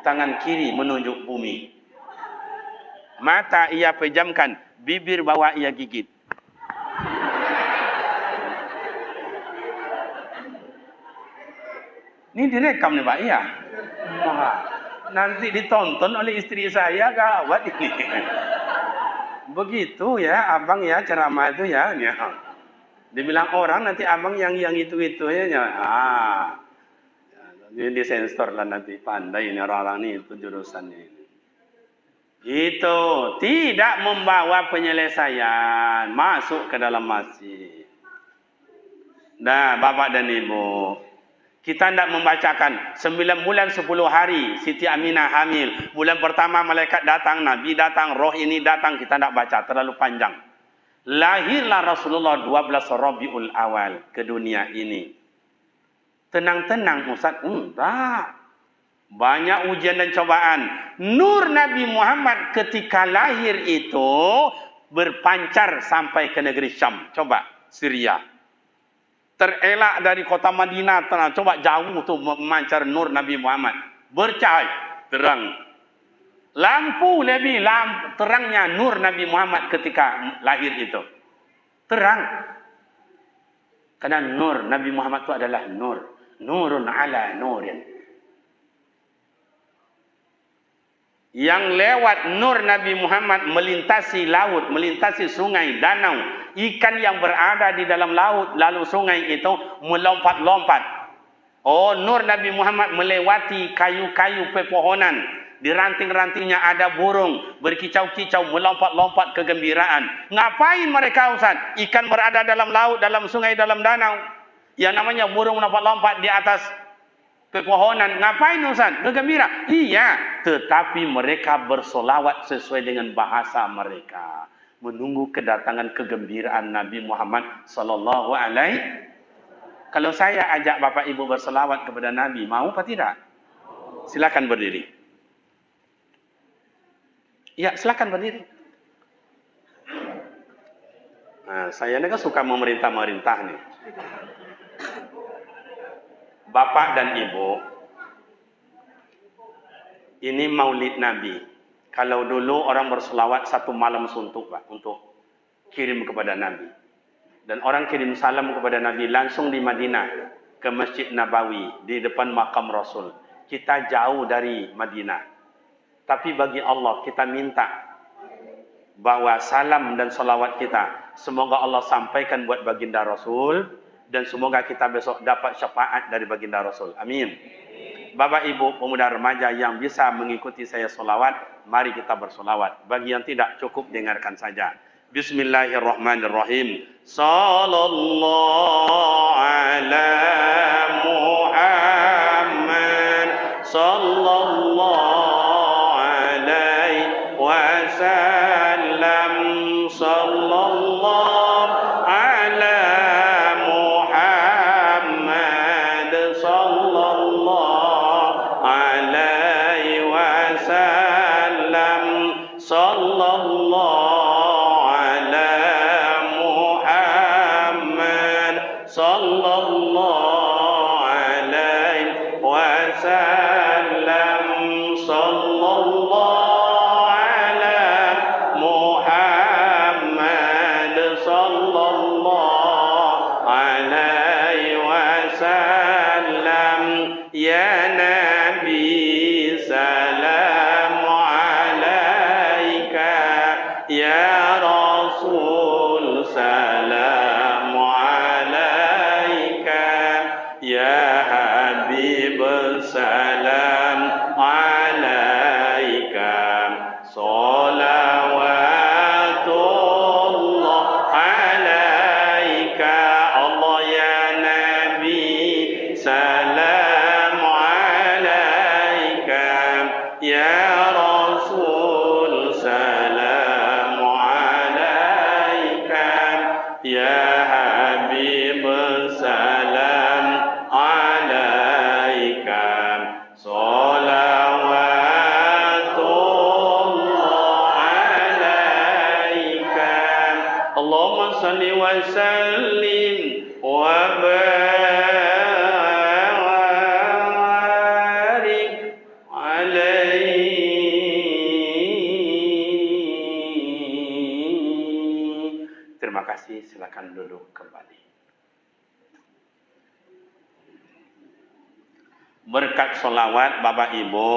tangan kiri menunjuk bumi. Mata ia pejamkan, bibir bawah ia gigit. Ini direkam nih Pak, iya. Nanti ditonton oleh istri saya, gawat ini. Begitu ya, abang ya ceramah itu ya. Dibilang orang nanti abang yang itu ya. Jadi disensor lah nanti, pandai ini orang-orang ini itu jurusannya ini. Itu tidak membawa penyelesaian masuk ke dalam masjid. Nah, Bapak dan Ibu, kita tidak membacakan 9 bulan 10 hari Siti Aminah hamil. Bulan pertama malaikat datang, Nabi datang, roh ini datang. Kita tidak baca, terlalu panjang. Lahirlah Rasulullah 12 Rabiul Awal ke dunia ini. Tenang-tenang Ustaz, enggak. Banyak ujian dan cobaan. Nur Nabi Muhammad ketika lahir itu berpancar sampai ke negeri Syam. Coba, Syria. Terelak dari kota Madinah. Coba jauh tu memancar nur Nabi Muhammad. Bercahaya, terang. Lampu lebih terangnya nur Nabi Muhammad ketika lahir itu. Terang. Karena nur Nabi Muhammad itu adalah nur. Nurun ala nurin. Yang lewat nur Nabi Muhammad melintasi laut, melintasi sungai, danau. Ikan yang berada di dalam laut, lalu sungai itu melompat-lompat. Oh, nur Nabi Muhammad melewati kayu-kayu pepohonan. Di ranting-rantingnya ada burung, berkicau-kicau, melompat-lompat kegembiraan. Ngapain mereka, Ustaz? Ikan berada dalam laut, dalam sungai, dalam danau. Yang namanya burung melompat-lompat di atas pepohonan. Ngapain, Ustaz? Bergembira. Iya, tetapi mereka bersolawat sesuai dengan bahasa mereka. Menunggu kedatangan kegembiraan Nabi Muhammad sallallahu alaihi. Kalau saya ajak Bapak Ibu bersolawat kepada Nabi, mau apa tidak? Silakan berdiri. Ya, silakan berdiri. Nah, saya ini kan suka memerintah-merintah nih. Bapak dan Ibu, ini maulid Nabi. Kalau dulu orang berselawat satu malam suntuk, Pak, untuk kirim kepada Nabi. Dan orang kirim salam kepada Nabi langsung di Madinah ke Masjid Nabawi di depan makam Rasul. Kita jauh dari Madinah. Tapi bagi Allah kita minta bahwa salam dan salawat kita semoga Allah sampaikan buat baginda Rasul dan semoga kita besok dapat syafaat dari baginda Rasul. Amin. Bapak Ibu pemuda remaja yang bisa mengikuti saya salawat, mari kita bersalawat. Bagi yang tidak, cukup dengarkan saja. Bismillahirrahmanirrahim. Sallallahu ala Muhammad. Sallallahu wasallam. Sallallahu ala Muhammad. Sallallahu alaihi wasallam. Sallallahu ala Muhammad. Sallallahu alaihi wasallam. Sallallahu ya Nabi salam alaika, ya Rasul salam alaika, ya Habib salam alaika. Salawatullah alaika. Allah ya Nabi salam ya Rasul salam alaika, ya Habib salam alaika. Salawatullah alaika. Allahumma salli wa sallim wa terima kasih, silakan duduk kembali. Berkat solawat Bapak Ibu,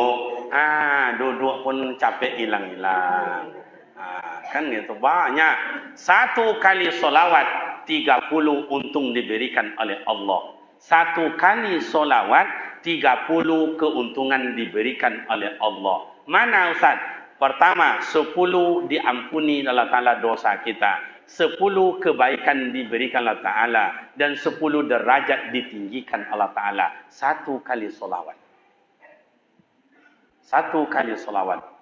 duduk pun capek hilang-hilang. Kan gitu banyak. Satu kali solawat 30 untung diberikan oleh Allah. Satu kali solawat 30 keuntungan diberikan oleh Allah. Mana Ustaz? Pertama, 10 diampuni Allah Ta'ala dosa kita. 10 kebaikan diberikan Allah Ta'ala. Dan 10 derajat ditinggikan Allah Ta'ala. Satu kali solawat. Satu kali solawat.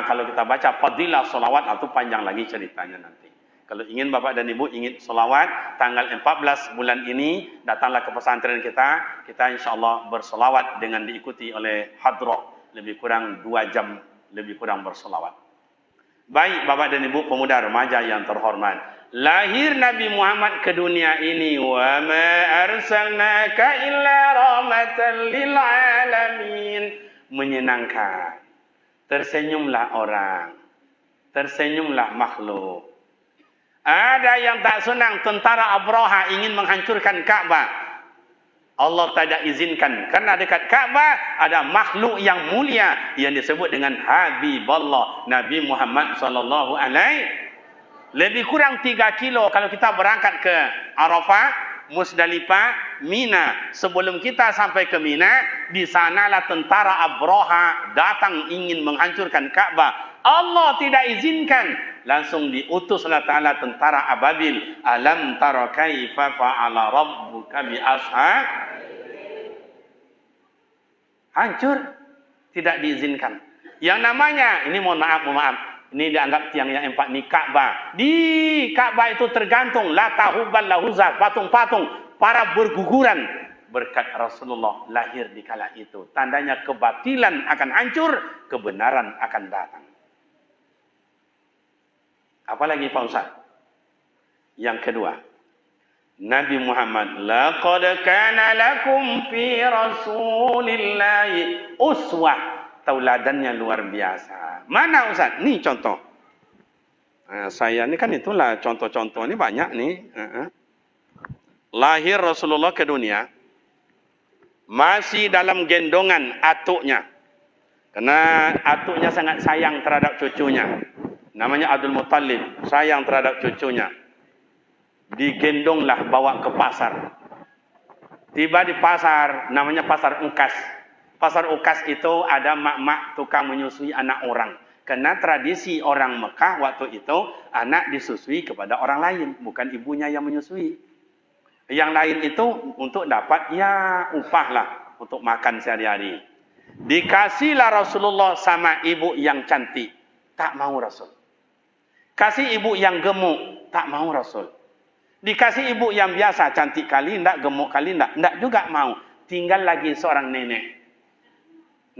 Kalau kita baca fadilah solawat, itu panjang lagi ceritanya nanti. Kalau ingin Bapak dan Ibu ingin solawat, tanggal 14 bulan ini, datanglah ke pesantren kita. Kita insyaAllah bersolawat dengan diikuti oleh hadroh. Lebih kurang 2 jam, lebih kurang bersolawat. Baik Bapak dan Ibu pemuda remaja yang terhormat. Lahir Nabi Muhammad ke dunia ini. Wa ma arsalnaka illa rahmatan lil alamin. Menyenangkan. Tersenyumlah orang. Tersenyumlah makhluk. Ada yang tak senang tentara Abraha ingin menghancurkan Ka'bah. Allah tidak izinkan. Karena dekat Ka'bah ada makhluk yang mulia yang disebut dengan Habibullah Nabi Muhammad sallallahu alaihi. Lebih kurang 3 kilo kalau kita berangkat ke Arafah, Musdalifah, Mina. Sebelum kita sampai ke Mina, di sanalah tentara Abraha datang ingin menghancurkan Ka'bah. Allah tidak izinkan. Langsung diutus Allah Ta'ala tentara ababil. Alam tara kaifa fa'ala rabbuka bi ashab. Hancur. Tidak diizinkan. Yang namanya, ini mohon maaf. Ini dianggap tiang yang 4 ni Ka'bah. Di Ka'bah itu tergantung Lata, Hubal, Lahuzah, patung-patung. Para berguguran. Berkat Rasulullah lahir di kala itu. Tandanya kebatilan akan hancur. Kebenaran akan datang. Apalagi Pak Ustaz? Yang kedua, Nabi Muhammad, laqad kana lakum fi Rasulillahi uswah. Tauladannya luar biasa. Mana Ustaz? Nih contoh. Saya ni kan itulah contoh-contoh ni banyak nih. Lahir Rasulullah ke dunia masih dalam gendongan atuknya. Karena atuknya sangat sayang terhadap cucunya. Namanya Abdul Muttalib, sayang terhadap cucunya. Digendonglah bawa ke pasar. Tiba di pasar, namanya pasar Ukas. Pasar Ukas itu ada mak-mak tukang menyusui anak orang. Karena tradisi orang Mekah waktu itu, anak disusui kepada orang lain, bukan ibunya yang menyusui. Yang lain itu untuk dapat ya upah lah, untuk makan sehari-hari. Dikasihlah Rasulullah sama ibu yang cantik. Tak mau Rasul. Kasih ibu yang gemuk, tak mau Rasul. Dikasih ibu yang biasa, cantik kali, enggak, gemuk kali, enggak juga mau. Tinggal lagi seorang nenek.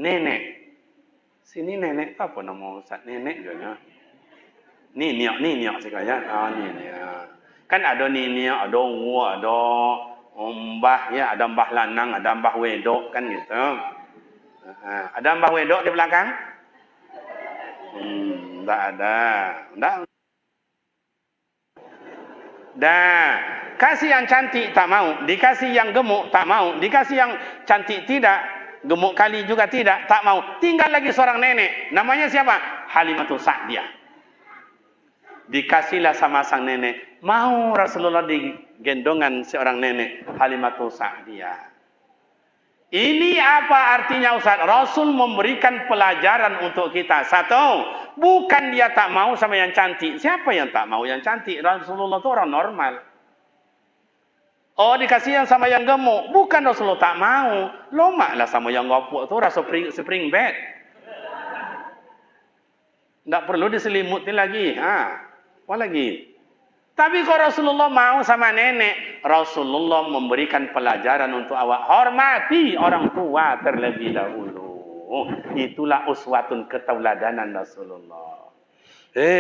Nenek. Sini nenek, apa nama Ustaz? Nenek juga. Niniak sekalian. Niniak. Kan ada niniak, ada uwa, ada mbah, ya, ada mbah lanang, ada mbah wedok, kan gitu. Ada mbah wedok di belakang? Enggak ada. Dah. Kasih yang cantik tak mau, dikasih yang gemuk tak mau, dikasih yang cantik tidak, gemuk kali juga tidak, tak mau. Tinggal lagi seorang nenek. Namanya siapa? Halimatus Sa'diyah. Dikasihlah sama sang nenek. Mau Rasulullah digendongan seorang nenek, Halimatus Sa'diyah. Ini apa artinya Ustaz? Rasul memberikan pelajaran untuk kita. Satu, bukan dia tak mau sama yang cantik. Siapa yang tak mau yang cantik? Rasulullah itu orang normal. Oh, dikasih yang sama yang gemuk. Bukan Rasulullah tak mau. Lomaklah sama yang gopuk itu rasa spring bed. Tak perlu diselimuti lagi. Apa lagi? Tapi kalau Rasulullah mau sama nenek, Rasulullah memberikan pelajaran untuk awak. Hormati orang tua terlebih dahulu. Itulah uswatun, ketauladanan Rasulullah.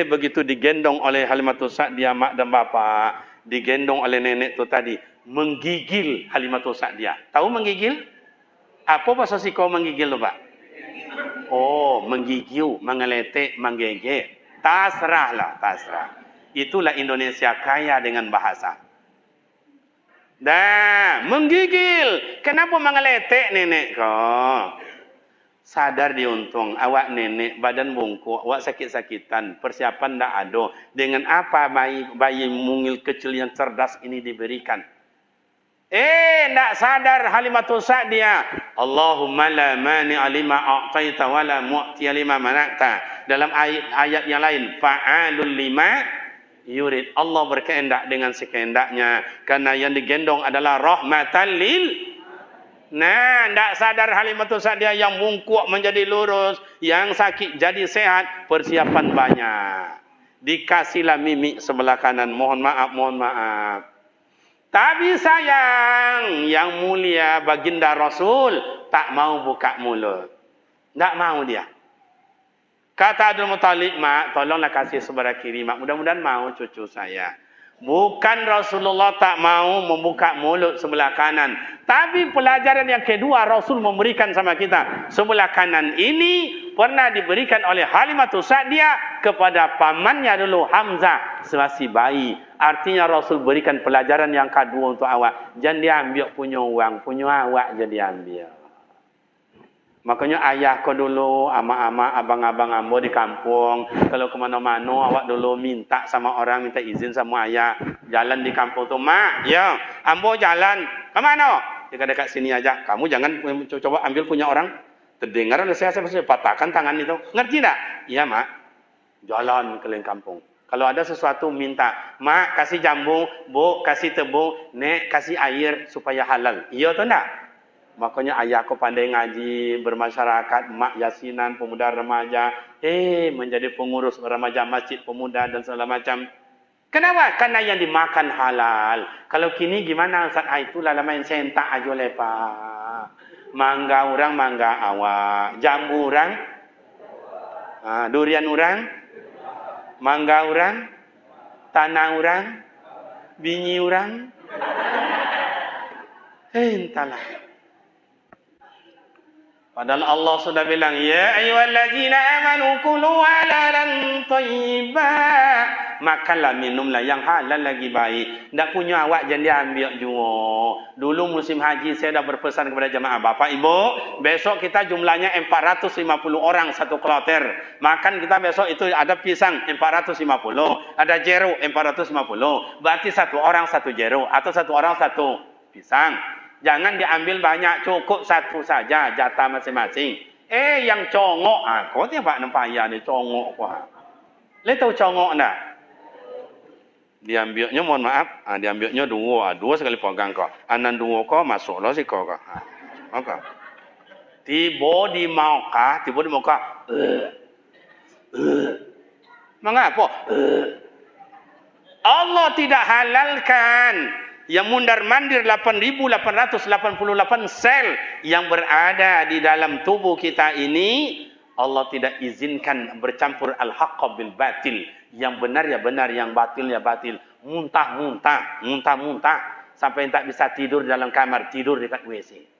Begitu digendong oleh Halimatus Sa'diyah, mak dan bapak, digendong oleh nenek itu tadi, menggigil Halimatus Sa'diyah. Tahu menggigil? Apa bahasa Siko menggigil tu, Pak? Oh, menggigiu, mengeletek, menggigil. Tasrahlah, tasrah. Itulah Indonesia kaya dengan bahasa. Dah, menggigil. Kenapa mengeletek nenek kau? Sadar diuntung. Awak nenek badan bungkuk, awak sakit-sakitan, persiapan tak ada. Dengan apa bayi mungil kecil yang cerdas ini diberikan? Tak sadar Halimatus Sa'diyah. Allahumma la mani'a lima a'taita wa la mu'tiya lima mana'ta. Dalam ayat yang lain, fa'alul lima yurid. Allah berkehendak dengan sekehendaknya. Karena yang digendong adalah rahmatan lil. Tak sadar Halimatus Sa'diyah yang bungkuk menjadi lurus, yang sakit jadi sehat, persiapan banyak. Dikasihlah mimik sebelah kanan. Mohon maaf, mohon maaf. Tapi sayang, yang mulia baginda Rasul tak mau buka mulut. Tak mau dia. Kata Abdul Muttalib, mak, tolonglah kasih sebelah kiri, mak. Mudah-mudahan mau cucu saya. Bukan Rasulullah tak mau membuka mulut sebelah kanan. Tapi pelajaran yang kedua Rasul memberikan sama kita. Sebelah kanan ini pernah diberikan oleh Halimatus Sa'diyah kepada pamannya dulu, Hamzah, semasih bayi. Artinya Rasul berikan pelajaran yang kedua untuk awak. Jangan diambil punya uang, punya awak jadi ambil. Makanya ayah kau dulu, ama-ama, abang-abang ambo di kampung. Kalau ke mana-mana, awak dulu minta sama orang, minta izin sama ayah. Jalan di kampung tu, mak, ya, ambo jalan. Ke mana? Dekat-dekat sini aja. Kamu jangan coba ambil punya orang. Terdengar oleh saya patahkan tangan itu. Ngerti tak? Iya, mak. Jalan keliling kampung. Kalau ada sesuatu minta, mak kasih jambu, bu kasih tebu, nek kasih air supaya halal. Iya atau enggak? Makanya ayahku pandai ngaji, bermasyarakat, mak yasinan, pemuda remaja, menjadi pengurus remaja masjid, pemuda dan segala macam. Kenapa? Karena yang dimakan halal. Kalau kini gimana Ustaz? Itulah main sentak aja lepak. Mangga orang, mangga awak. Jambu orang, durian orang, mangga orang, tanah orang, binyi orang. Entahlah. Padahal Allah sudah bilang, ya ayyuhallazina amanu kulu halalan thayyiban. Makanlah, minumlah yang halal lagi baik. Tak punya awak jangan diambil juga. Dulu musim haji saya dah berpesan kepada jemaah, Bapak Ibu, besok kita jumlahnya 450 orang satu kloter. Makan kita besok itu ada pisang 450, ada jeruk 450. Berarti satu orang satu jeruk atau satu orang satu pisang. Jangan diambil banyak, cukup satu saja jatah masing-masing. Yang congok, kau tiap pak nampak ya ni congok kau. Le tahu congok tak? Diambilnya, mohon maaf, diambilnya dua sekali pegang kau. Anan dua kau masuklah si kau kau. Okey. Tiba di muka, mengapa? Allah tidak halalkan yang mundar-mandir 8.888 sel yang berada di dalam tubuh kita ini. Allah tidak izinkan bercampur al-haqqa bil batil. Yang benar ya benar, yang batil ya batil. Muntah-muntah sampai tak bisa tidur dalam kamar, tidur dekat WC.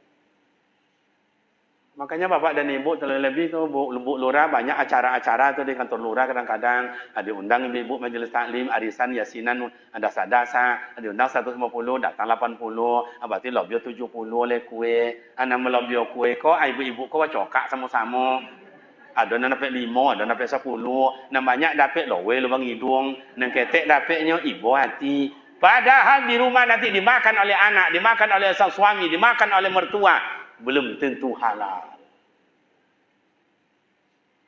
Makanya bapak dan ibu terlebih tu bu lurah banyak acara-acara tu di kantor lurah, kadang-kadang ada undang ibu majelis taklim, arisan, yasinan, ada sadasa, ada undang 150, datang 80, berarti lobio 70 le kue, ana melobio kue ko ibu-ibu ko cokak sama-sama. Ada nak dapat 5, ada nak dapat 10, nak banyak dapat lowe lubang hidung, nang ketek dapatnya ibu hati. Padahal di rumah nanti dimakan oleh anak, dimakan oleh sang suami, dimakan oleh mertua. Belum tentu halal.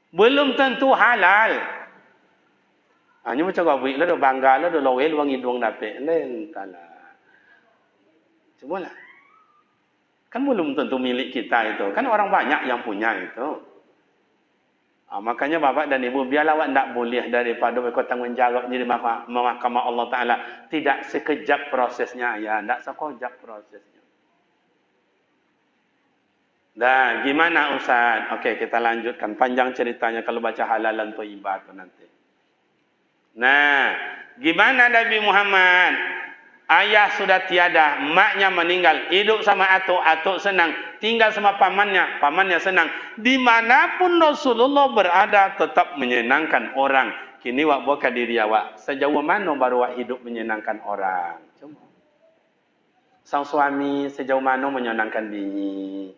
Belum tentu halal. Hanya macam kau buat lah, bangga lah, lawe luang hidung dapat. Entahlah. Cubalah. Kan belum tentu milik kita itu. Kan orang banyak yang punya itu. Makanya bapak dan ibu, biarlah awak tak boleh daripada mereka tanggungjawab di mahkamah Allah Ta'ala. Tidak sekejap prosesnya ya. Tak sekejap prosesnya. Dah, gimana Ustaz? Okey, kita lanjutkan. Panjang ceritanya kalau baca halalan thayyibah tu nanti. Nah, gimana Nabi Muhammad? Ayah sudah tiada, maknya meninggal. Hidup sama atuk senang. Tinggal sama pamannya, pamannya senang. Dimanapun Rasulullah berada, tetap menyenangkan orang. Kini wak buka diri awak. Sejauh mana baru wak hidup menyenangkan orang? Cuma. Sang suami sejauh mana menyenangkan diri?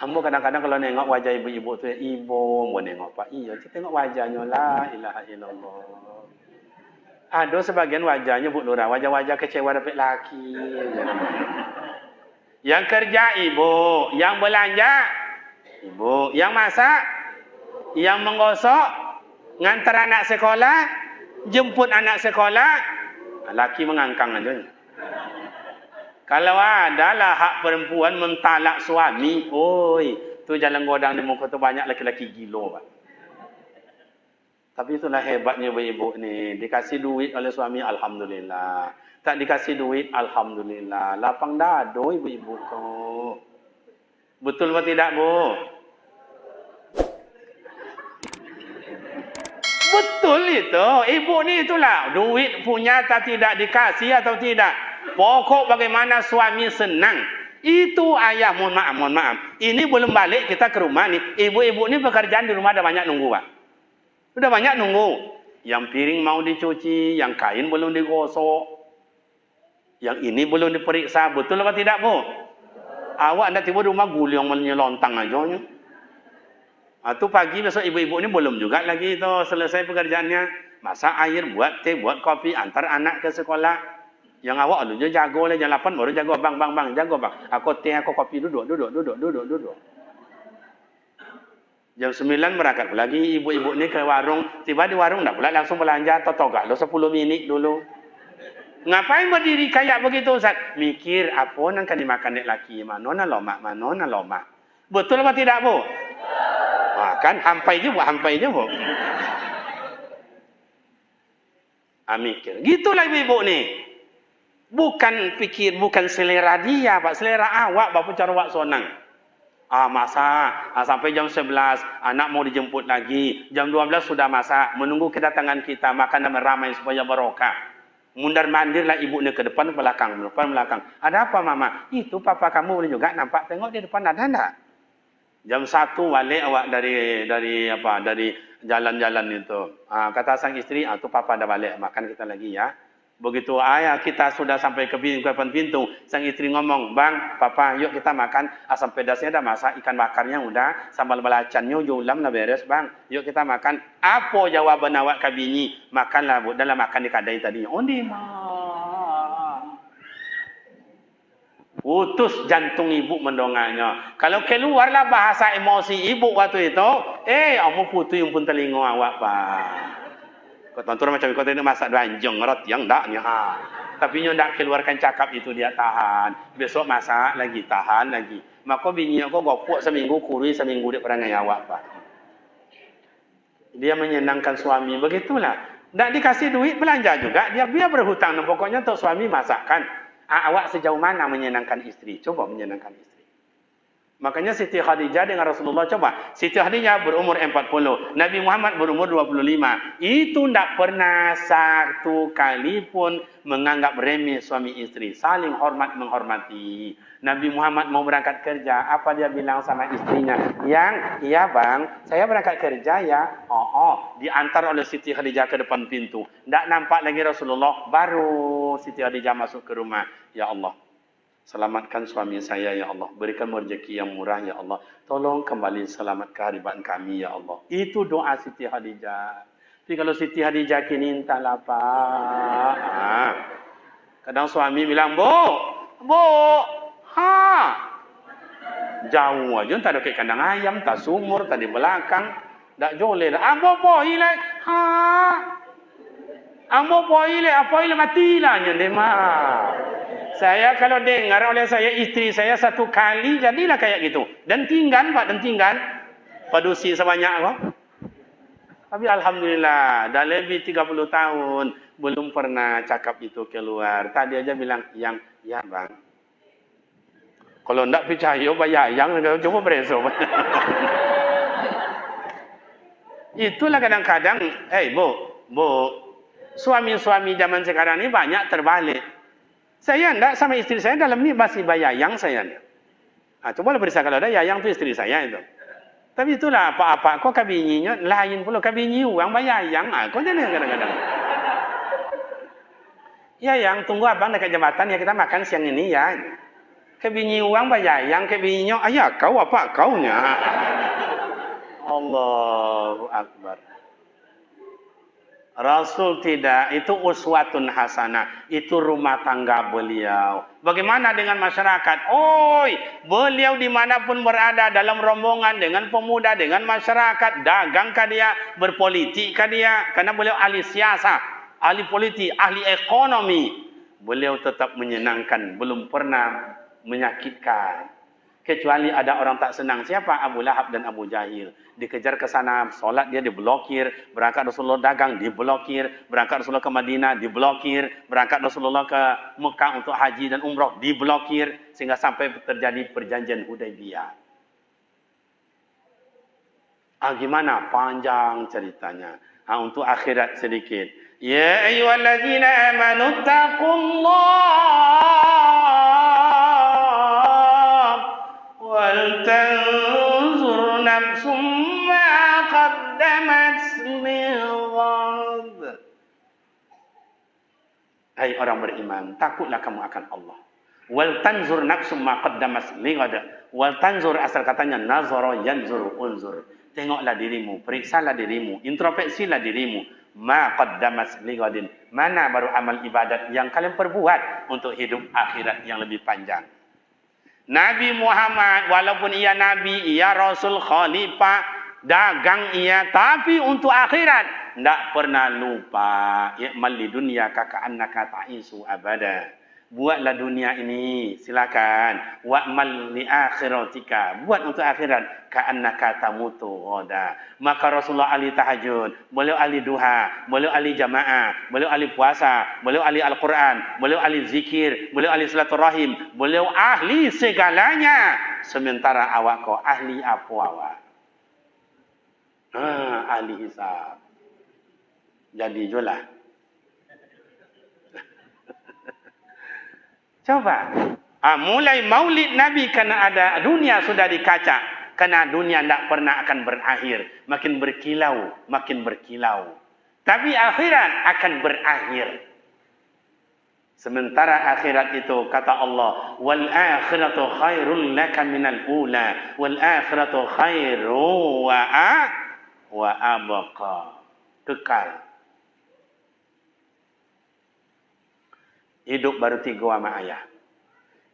Hamba kadang-kadang kalau nengok wajah ibu-ibu tu, ibu mau nengok pak, iya, kita tengok wajahnya, la ilaha illallah. Ada sebagian wajahnya Bu Lurah, wajah-wajah kecewa dapat laki. Yang kerja ibu, yang belanja ibu, yang masak, yang menggosok, ngantar anak sekolah, jemput anak sekolah, laki mengangkang aja. Kalau adalah hak perempuan mentalak suami, oi, tu jalan godang di muka tu banyak laki-laki gilo, Pak. Tapi itulah hebatnya ibu-ibu ni. Dikasih duit oleh suami, alhamdulillah. Tak dikasih duit, alhamdulillah. Lapang dado ibu-ibu ko. Betul atau tidak, Bu? Betul itu. Ibu ni itulah. Duit punya tak tidak dikasih atau tidak. Pokok bagaimana suami senang. Itu ayah, mohon maaf. Ini belum balik kita ke rumah ni. Ibu-ibu ni pekerjaan di rumah dah banyak nunggu, Pak. Sudah banyak nunggu. Yang piring mau dicuci, yang kain belum digosok. Yang ini belum diperiksa. Betul atau tidak, Bu? Awak anda tiba di rumah guliang menyelontang aja. Itu pagi besok ibu-ibu ni belum juga lagi itu selesai pekerjaannya. Masak air, buat teh, buat kopi, antar anak ke sekolah. Yang awak dulu jago lah, jam 8 baru jago. Bang, jago bang. Aku teh, aku kopi, duduk. Jam 9 berangkat lagi ibu-ibu ni ke warung. Tiba di warung dah pula langsung belanja. Totogak lo 10 minit dulu. Ngapain berdiri kayak begitu, Ustaz? Mikir apa yang akan dimakan dek laki. Mana lomak. Betul apa tidak, Bu? Kan hampai je, Bu. Mikir. Gitulah ibu-ibu ni. Bukan pikir, bukan selera dia, Pak. Selera awak, Bapak cara awak sonang. Masak. Sampai jam 11, anak mau dijemput lagi. Jam 12 sudah masak. Menunggu kedatangan kita, makan dan ramai supaya barokah. Mundar-mandirlah ibu ni ke depan belakang. Ada apa, Mama? Itu papa kamu boleh juga nampak. Tengok di depan ada enggak? Jam 1 balik awak dari jalan-jalan itu. Kata sang istri, tu papa dah balik, makan kita lagi ya. Begitu ayah kita sudah sampai ke depan pintu, sang istri ngomong, "Bang, papa, yuk kita makan. Asam pedasnya dah masak, ikan bakarnya udah, sambal belacannya ulam dah beres, Bang. Yuk kita makan." Apa jawaban awak ke bini? Makanlah, Bu. Dalam makan di kadai tadi. Ondi mah. Putus jantung ibu mendonganya. Kalau keluarlah bahasa emosi ibu waktu itu, kamu putus yang pun telinga awak, Pak. Kau tonton macam kau tadi masak ranjang rot yang dak ni. Tapi nyo dak keluarkan cakap itu dia tahan. Besok masak lagi, tahan lagi. Maka bini aku gopok seminggu, kurui seminggu dia perangai awak, Pak. Dia menyenangkan suami, begitulah. Dak dikasih duit belanja juga, dia berhutang. Pokoknya untuk suami masakkan. Awak sejauh mana menyenangkan istri? Coba menyenangkan istri. Makanya Siti Khadijah dengan Rasulullah, coba. Siti Khadijah berumur 40. Nabi Muhammad berumur 25. Itu tidak pernah satu kali pun menganggap remeh suami istri. Saling hormat menghormati. Nabi Muhammad mau berangkat kerja. Apa dia bilang sama istrinya? Iya bang, saya berangkat kerja ya. Diantar oleh Siti Khadijah ke depan pintu. Tidak nampak lagi Rasulullah. Baru Siti Khadijah masuk ke rumah. Ya Allah, selamatkan suami saya ya Allah. Berikan rezeki yang murah ya Allah. Tolong kembali selamat kehadiran kami ya Allah. Itu doa Siti Khadijah. Tapi kalau Siti Khadijah kini entahlah Pak. Kadang suami bilang, Bu, jauh aja. Tak ada kayak kandang ayam, tak sumur, tak di belakang. Tak joleh. Ambo poile. Ambo poile, apoile matilah nya demah. Saya kalau dengar oleh saya istri saya satu kali jadilah kayak gitu. Dan tinggal Pak, padusi sebanyak kok. Tapi alhamdulillah dah lebih 30 tahun belum pernah cakap itu keluar. Tadi aja bilang ya bang. Kalau ndak percaya bayang coba besok. Itulah kadang-kadang, Bu, suami-suami zaman sekarang ini banyak terbalik. Saya enggak sama istri saya dalam ni masih bayang saya. Coba periksa kalau ada yayang tu istri saya itu. Tapi itulah apa-apa kok kabininya lain pula kabini uang bayang. Kok jadi kadang-kadang. Yayang tunggu abang dekat jembatan ya kita makan siang ini ya. Kabini uang bayang, kabininya ayah kau apa kaunya. Allahu Akbar. Rasul tidak, itu uswatun hasanah, itu rumah tangga beliau. Bagaimana dengan masyarakat? Beliau dimanapun berada dalam rombongan dengan pemuda, dengan masyarakat, dagangkah dia, berpolitikkah dia? Karena beliau ahli siasat, ahli politik, ahli ekonomi. Beliau tetap menyenangkan, belum pernah menyakitkan. Kecuali ada orang tak senang. Siapa? Abu Lahab dan Abu Jahil. Dikejar ke sana, solat dia diblokir. Berangkat Rasulullah dagang, diblokir. Berangkat Rasulullah ke Madinah, diblokir. Berangkat Rasulullah ke Mekah untuk haji dan umrah, diblokir. Sehingga sampai terjadi perjanjian Hudaybiyah. Gimana? Panjang ceritanya. Untuk akhirat sedikit. Ya ayyuhalladzina amanu taqullah wal tanzur nafsum ma qaddamat lighad. Hai orang beriman, takutlah kamu akan Allah. Wal tanzur nafsum ma qaddamat lighad. Wal tanzur asal katanya nazara yanzur unzur. Tengoklah dirimu, periksalah dirimu, introspeksilah dirimu. Ma qaddamat lighadin. Mana baru amal ibadat yang kalian perbuat untuk hidup akhirat yang lebih panjang. Nabi Muhammad walaupun ia nabi, ia rasul, khalifah, dagang ia, tapi untuk akhirat tidak pernah lupa. I'mal li dunya ka'annaka ta'isu abada. Buatlah dunia ini, silakan. Wa'mal li akhiratika. Buat untuk akhirat. Ka'annaka tamutu ghadan. Maka Rasulullah ahli tahajud, beliau ahli duha, beliau ahli jamaah, beliau ahli puasa, beliau ahli Al-Quran, beliau ahli zikir, beliau ahli silaturahim, beliau ahli segalanya. Sementara awak kau ahli apa awak? Ahli hisab. Jadi jualah. Coba. Mulai maulid Nabi karena ada dunia sudah dikaca. Karena dunia tidak pernah akan berakhir. Makin berkilau, makin berkilau. Tapi akhirat akan berakhir. Sementara akhirat itu kata Allah, wal akhiratu khairul laka minal ula, wal akhiratu khairu wa abqa. Kekal. Hidup baru 3 sama ayah.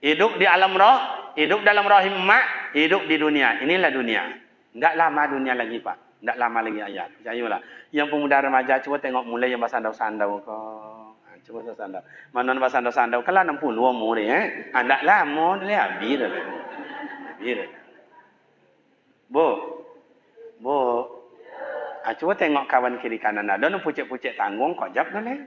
Hidup di alam roh, hidup dalam rahim emak, hidup di dunia. Inilah dunia. Enggak lama dunia lagi, Pak. Enggak lama lagi ayat. Percayalah. Yang pemuda remaja coba tengok mulai yang bersandau-sandau kok. Coba bersandau. Mana bersandau-sandau kalau 60 umur ya. Enggak lama dia habis dah. Habis. Bu. Coba tengok kawan kiri kanan ada nu pucet-pucet tanggung kok jap dah leh.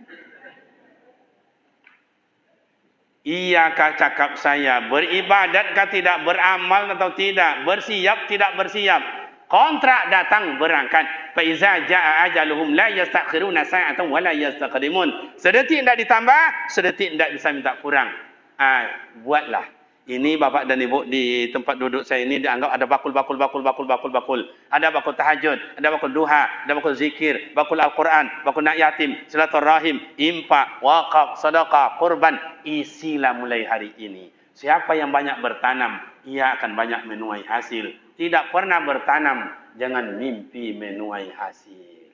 Iyakah cakap saya, beribadatkah tidak, beramal atau tidak, bersiap tidak bersiap. Kontrak datang berangkat. Fa iza jaa ajaluhum la yastakhiruna sa'atan wa la yastaqdimun. Sedetik tidak ditambah, sedetik tidak bisa minta kurang. Buatlah. Ini bapak dan ibu di tempat duduk saya ini dianggap ada bakul. Ada bakul tahajud, ada bakul duha, ada bakul zikir, bakul Al-Quran, bakul nak yatim, silaturahim, impak, wakaf, sedekah, kurban. Isilah mulai hari ini. Siapa yang banyak bertanam, ia akan banyak menuai hasil. Tidak pernah bertanam, jangan mimpi menuai hasil.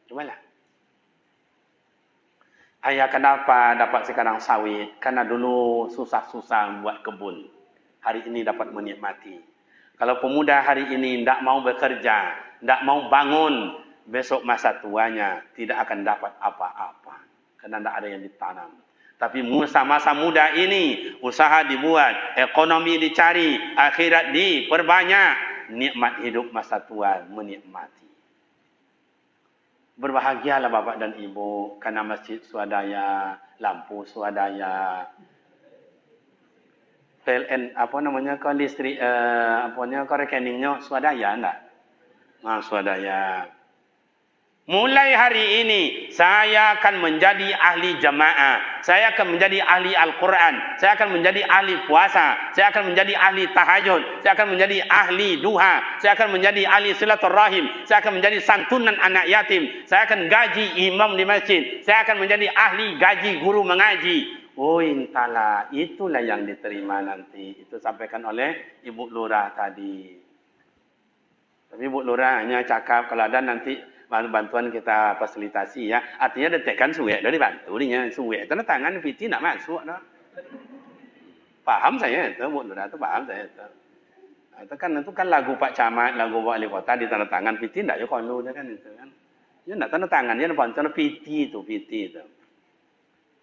Cubalah. Ayah kenapa dapat sekarang sawit? Karena dulu susah-susah buat kebun. Hari ini dapat menikmati. Kalau pemuda hari ini tidak mau bekerja, tidak mau bangun, besok masa tuanya tidak akan dapat apa-apa. Karena tidak ada yang ditanam. Tapi masa muda ini, usaha dibuat, ekonomi dicari, akhirat diperbanyak, nikmat hidup masa tua menikmati. Berbahagialah bapak dan ibu karena masjid swadaya, lampu swadaya, PLN kau listrik kau rekeningnya swadaya enggak? Swadaya. Mulai hari ini saya akan menjadi ahli jamaah, saya akan menjadi ahli Al-Quran, saya akan menjadi ahli puasa, saya akan menjadi ahli tahajud, saya akan menjadi ahli duha, saya akan menjadi ahli silaturahim, saya akan menjadi santunan anak yatim, saya akan gaji imam di masjid, saya akan menjadi ahli gaji guru mengaji. Oh entahlah, itulah yang diterima nanti. Itu sampaikan oleh Ibu Lurah tadi. Tapi Ibu Lurah hanya cakap kalau ada nanti bantuan kita fasilitasi ya. Artinya detekkan suwek dari bantu dia. Suwek tanda tangan PT nak masuk dah. Paham saya itu, Bu Lurah itu paham saya itu. Itu kan lagu Pak Camat, lagu Wali Kota di tanda tangan PT enggak ya kalau dia kan itu kan. Dia enggak tanda tangan, dia bantuan PT itu.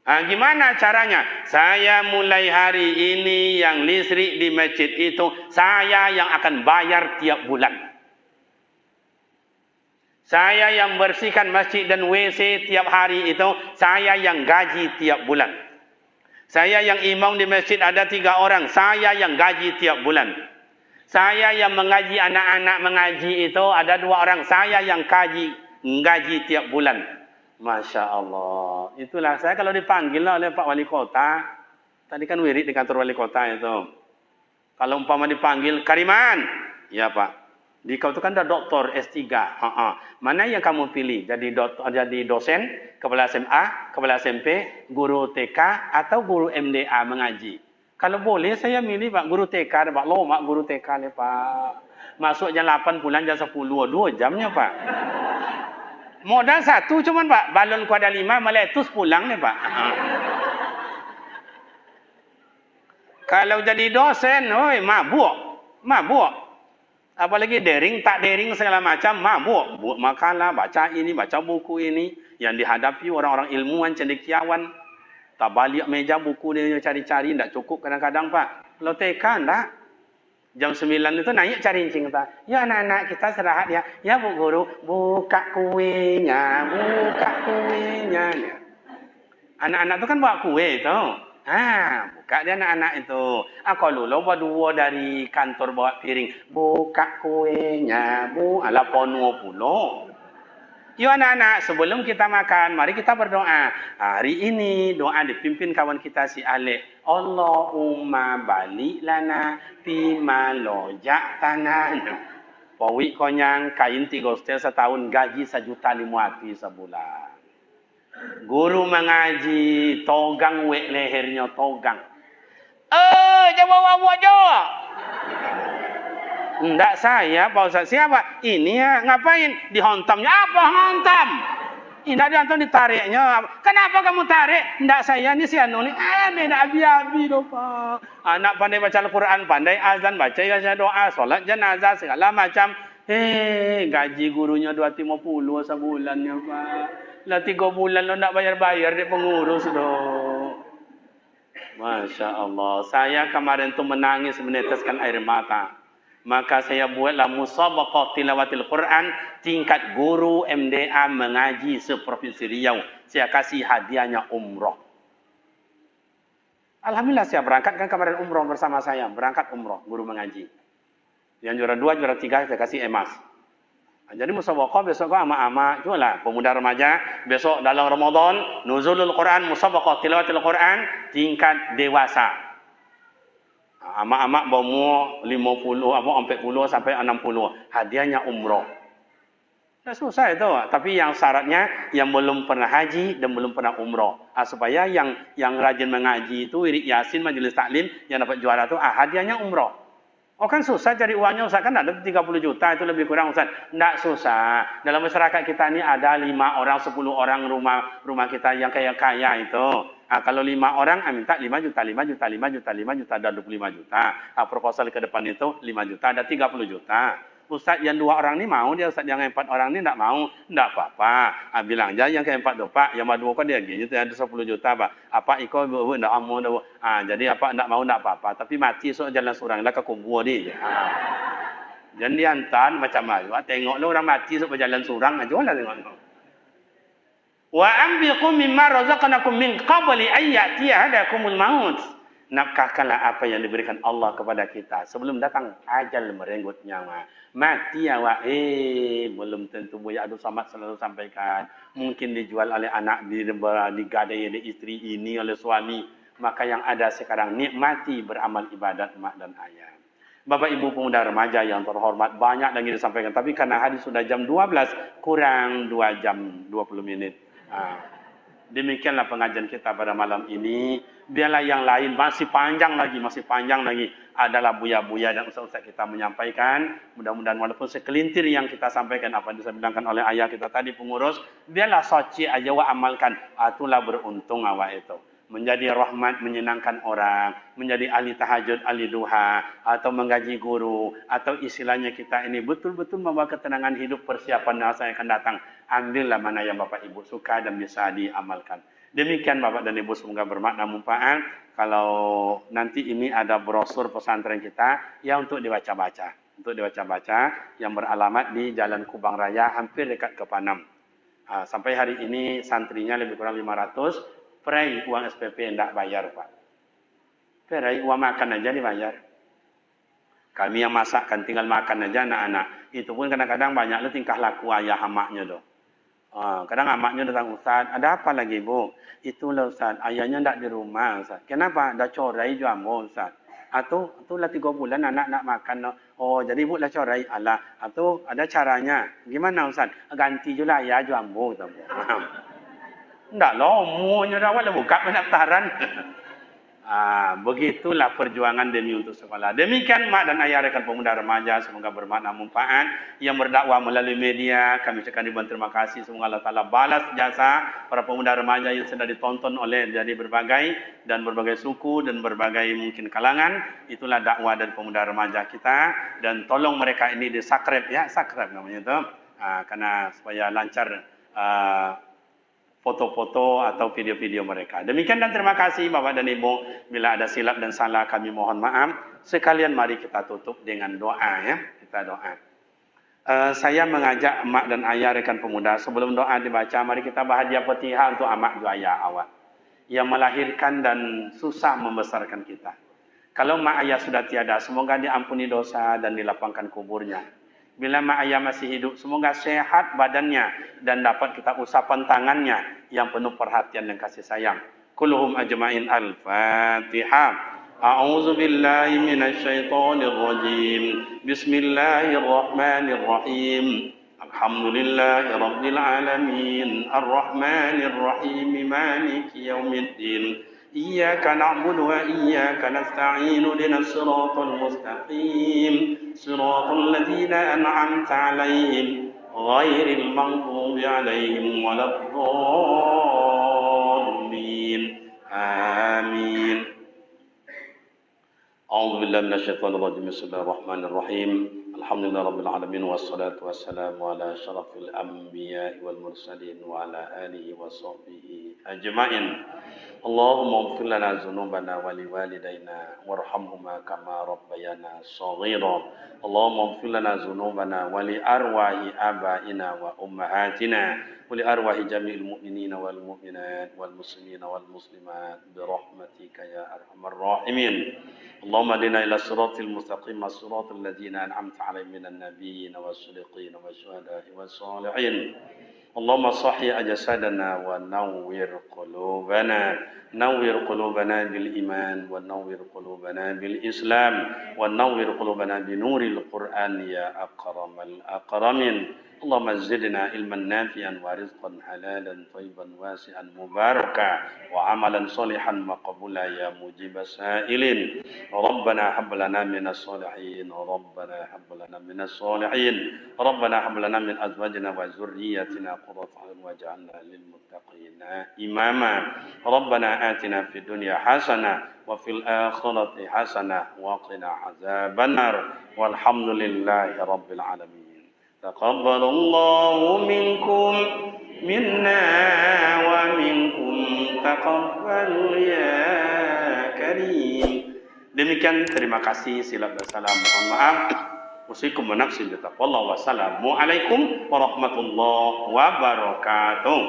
Gimana caranya? Saya mulai hari ini yang listrik di masjid itu, saya yang akan bayar tiap bulan. Saya yang bersihkan masjid dan WC tiap hari itu, saya yang gaji tiap bulan. Saya yang imam di masjid ada 3 orang, saya yang gaji tiap bulan. Saya yang mengaji anak-anak mengaji itu ada 2 orang, saya yang gaji tiap bulan. Masya Allah. Itulah saya kalau dipanggil oleh Pak Wali Kota. Tadi kan wirid di kantor Wali Kota itu. Kalau umpama dipanggil, Kariman. Ya Pak. Di kau itu kan ada doktor S3. Mana yang kamu pilih? Jadi dosen, kepala SMA, kepala SMP, guru TK, atau guru MDA mengaji? Kalau boleh saya milih Pak guru TK. Pak Lomak guru TK nih Pak. Masuk jam 8 pulang jam 10. 2 jamnya Pak. Modal 1 cuman Pak, balon kuada 5 meletus pulang nih Pak. Kalau jadi dosen, oi mabuk. Apalagi daring, tak daring segala macam, mabuk. Buat makalah, baca ini, baca buku ini. Yang dihadapi orang-orang ilmuwan, cendekiawan. Tak balik meja buku dia cari-cari, tak cukup kadang-kadang Pak. Kalau TK enggak. Jam 9 itu naik cari incing kita. Ya anak-anak kita istirahat ya. Ya Bu Guru, buka kuenya. Anak-anak itu kan bawa kue itu. Buka dia anak-anak itu. Kalau lo berdua dari kantor bawa piring. Buka kuenya, Bu. Ala ponuo pulo. Yuk anak-anak, sebelum kita makan, mari kita berdoa. Hari ini doa dipimpin kawan kita si Alek. Allahumma balik lana bima lojak tanah. Pawi konyang kain 3 setel setahun gaji 1.500.000 sebulan. Guru mengaji togang wek lehernya togang. Jawab jawab. Enggak saya, Pak Ustaz. Siapa? Ini ya, ngapain? Dihontamnya. Apa hontam? Tidak dihantam ditariknya. Kenapa kamu tarik? Enggak saya, ini si Anu ini. Beda abi-abi dong, Pak. Anak pandai baca Al-Quran, pandai azan, baca doa, sholat jenazah, segala macam. Gaji gurunya 250 sebulan ya, Pak. Lah 3 bulan lo enggak bayar-bayar dia pengurus dong. Masya Allah. Saya kemarin tuh menangis meneteskan air mata. Maka saya buatlah musabaqah tilawatil Quran tingkat guru MDA mengaji seprovinsi Riau. Saya kasih hadiahnya umroh. Alhamdulillah saya berangkat kan kemarin umroh bersama saya. Berangkat umroh guru mengaji. Yang juara 2, juara 3 saya kasih emas. Jadi musabaqah besok kau ama-ama. Itulah pemuda remaja. Besok dalam Ramadan nuzulul Quran musabaqah tilawatil Quran tingkat dewasa. Amak-amak bawa 50, 40 sampai 60. Hadiahnya umroh. Dah susah itu. Tapi yang syaratnya yang belum pernah haji dan belum pernah umroh. Supaya yang rajin mengaji itu, wirid yasin, majelis taklim, yang dapat juara itu, hadiahnya umroh. Oh kan susah cari uangnya Ustaz, kan ada 30 juta, itu lebih kurang Ustaz. Tidak susah. Dalam masyarakat kita ini ada 5 orang, 10 orang rumah kita yang kaya-kaya itu. Kalau 5 orang minta 5 juta, 5 juta, 5 juta, 5 juta, dan 25 juta. Proposal ke depan itu 5 juta, ada 30 juta. Ustaz yang 2 orang ni mau dia, Ustaz yang 4 orang ni tak mau. Tak apa-apa. Bilang aja yang ke 4 tu Pak, yang 2 kan dia gitu, ada 10 juta Pak. Apa iko tak amu dah. Jadi apa tak mau tak apa-apa, tapi mati so jalan surang dah ke kubur ni. Jadi hantar macam mana? Tengok lo orang mati so berjalan surang aja lah tengok. Wa anfiqu mimma razaqnakum min qabli an ya'tiya ahadakumul maut. Nafkahkanlah apa yang diberikan Allah kepada kita sebelum datang ajal merenggut nyawa. Mati awak belum tentu Buya Abdul Samad selalu sampaikan. Mungkin dijual oleh anak, digadai oleh istri ini, oleh suami. Maka yang ada sekarang nikmati beramal ibadat mak dan ayah. Bapak Ibu pemuda remaja yang terhormat, banyak lagi disampaikan. Tapi karena hadis sudah jam 12 kurang 2 jam 20 menit. Demikianlah pengajian kita pada malam ini. Biarlah yang lain masih panjang lagi. Adalah buya-buya dan ustaz-ustaz kita menyampaikan. Mudah-mudahan walaupun sekelintir yang kita sampaikan apa yang disampaikan oleh ayah kita tadi pengurus, biarlah soci aja wa amalkan. Itulah beruntung awak itu. Menjadi rahmat, menyenangkan orang, menjadi ahli tahajud, ahli duha, atau menggaji guru, atau istilahnya kita ini betul-betul membawa ketenangan hidup persiapan masa yang akan datang. Ambillah mana yang Bapak Ibu suka dan bisa diamalkan. Demikian Bapak dan Ibu, semoga bermakna manfaat. Kalau nanti ini ada brosur pesantren kita yang untuk dibaca-baca. Untuk dibaca-baca yang beralamat di Jalan Kubang Raya hampir dekat ke Panam. Sampai hari ini santrinya lebih kurang 500. Perai uang SPP tidak bayar Pak. Perai uang makan aja dibayar. Kami yang masakkan tinggal makan aja anak-anak. Itu pun kadang-kadang banyak lu tingkah laku ayah amaknya tuh. Kadang amaknya datang, Ustaz, ada apa lagi Bu? Itulah Ustaz, ayahnya tidak di rumah Ustaz. Kenapa? Dah corai jamu Ustaz. Itulah 3 bulan anak nak makan. Oh, jadi ibu lah corai. Alah, atau ada caranya. Gimana Ustaz? Ganti je lah ayah jamu. Tidak lah, umurnya dah awal buka pendaftaran. Begitulah perjuangan demi untuk sekolah. Demikian mak dan ayah rekan pemuda remaja, semoga bermakna manfaat. Yang berdakwah melalui media, kami ucapkan ribuan terima kasih. Semoga Allah Ta'ala balas jasa para pemuda remaja yang sedang ditonton oleh dari berbagai suku dan berbagai mungkin kalangan. Itulah dakwah dari pemuda remaja kita. Dan tolong mereka ini di-subscribe ya, subscribe namanya itu. Karena supaya lancar foto-foto atau video-video mereka. Demikian dan terima kasih Bapak dan Ibu. Bila ada silap dan salah kami mohon maaf. Sekalian mari kita tutup dengan doa ya. Kita doa. Saya mengajak emak dan ayah rekan pemuda, sebelum doa dibaca, mari kita bahagia Fatihah untuk emak dan ayah awak yang melahirkan dan susah membesarkan kita. Kalau emak ayah sudah tiada, semoga diampuni dosa dan dilapangkan kuburnya. Bila mak ayah masih hidup, semoga sehat badannya dan dapat kita usapan tangannya yang penuh perhatian dan kasih sayang. Kulluhum ajma'in al-Fatihah. A'udzu billahi minasy syaithanir rajim. Bismillahirrahmanirrahim. Alhamdulillahirabbil alamin. Arrahmanir rahim. Maliki yaumiddin. إياك نعبد وإياك نستعين اهدنا الصراط المستقيم صراط الذين أنعمت عليهم غير المغضوب عليهم ولا الضالين آمين. أعوذ بالله من الشيطان الرجيم. بسم الله الرحمن الرحيم. الحمد لله رب العالمين والصلاة والسلام على أشرف الأنبياء والمرسلين وعلى آله وصحبه أجمعين. اللهم اغفر لنا ذنوبنا ولوالدينا وارحمهما كما ربيانا صغيرا. اللهم اغفر لنا ذنوبنا ولأرواح آبائنا وأمهاتنا ولأرواح جميع المؤمنين والمؤمنات والمسلمين والمسلمات برحمتك يا أرحم الراحمين. اللهم اهدنا إلى الصراط المستقيم صراط الذين أنعمت عليهم من النبيين والصديقين والشهداء والصالحين. اللهم صحي أجسادنا ونور قلوبنا. نور قلوبنا بالإيمان ونور قلوبنا بالإسلام ونور قلوبنا بنور القرآن يا أكرم الأكرمين. اللهم زدنا علما نافعا ورزقا حلالا طيبا واسعا مباركا وعملا صالحا مقبولا يا مجيب السائلين. ربنا هب لنا من الصالحين. ربنا هب لنا من الصالحين. ربنا هب لنا من أزواجنا وذرياتنا قرة أعين واجعلنا للمتقين إماما. ربنا آتنا في الدنيا حسنة وفي الآخرة حسنة وقنا عذاب النار والحمد لله رب العالمين. تقبل الله منكم منا ومنكم تقبل يا كريم. Demikian, terima kasih, silap dan salam, mohon maaf. Usikum wa nafsi bitaqwallah. Wassalamualaikum warahmatullahi wabarakatuh.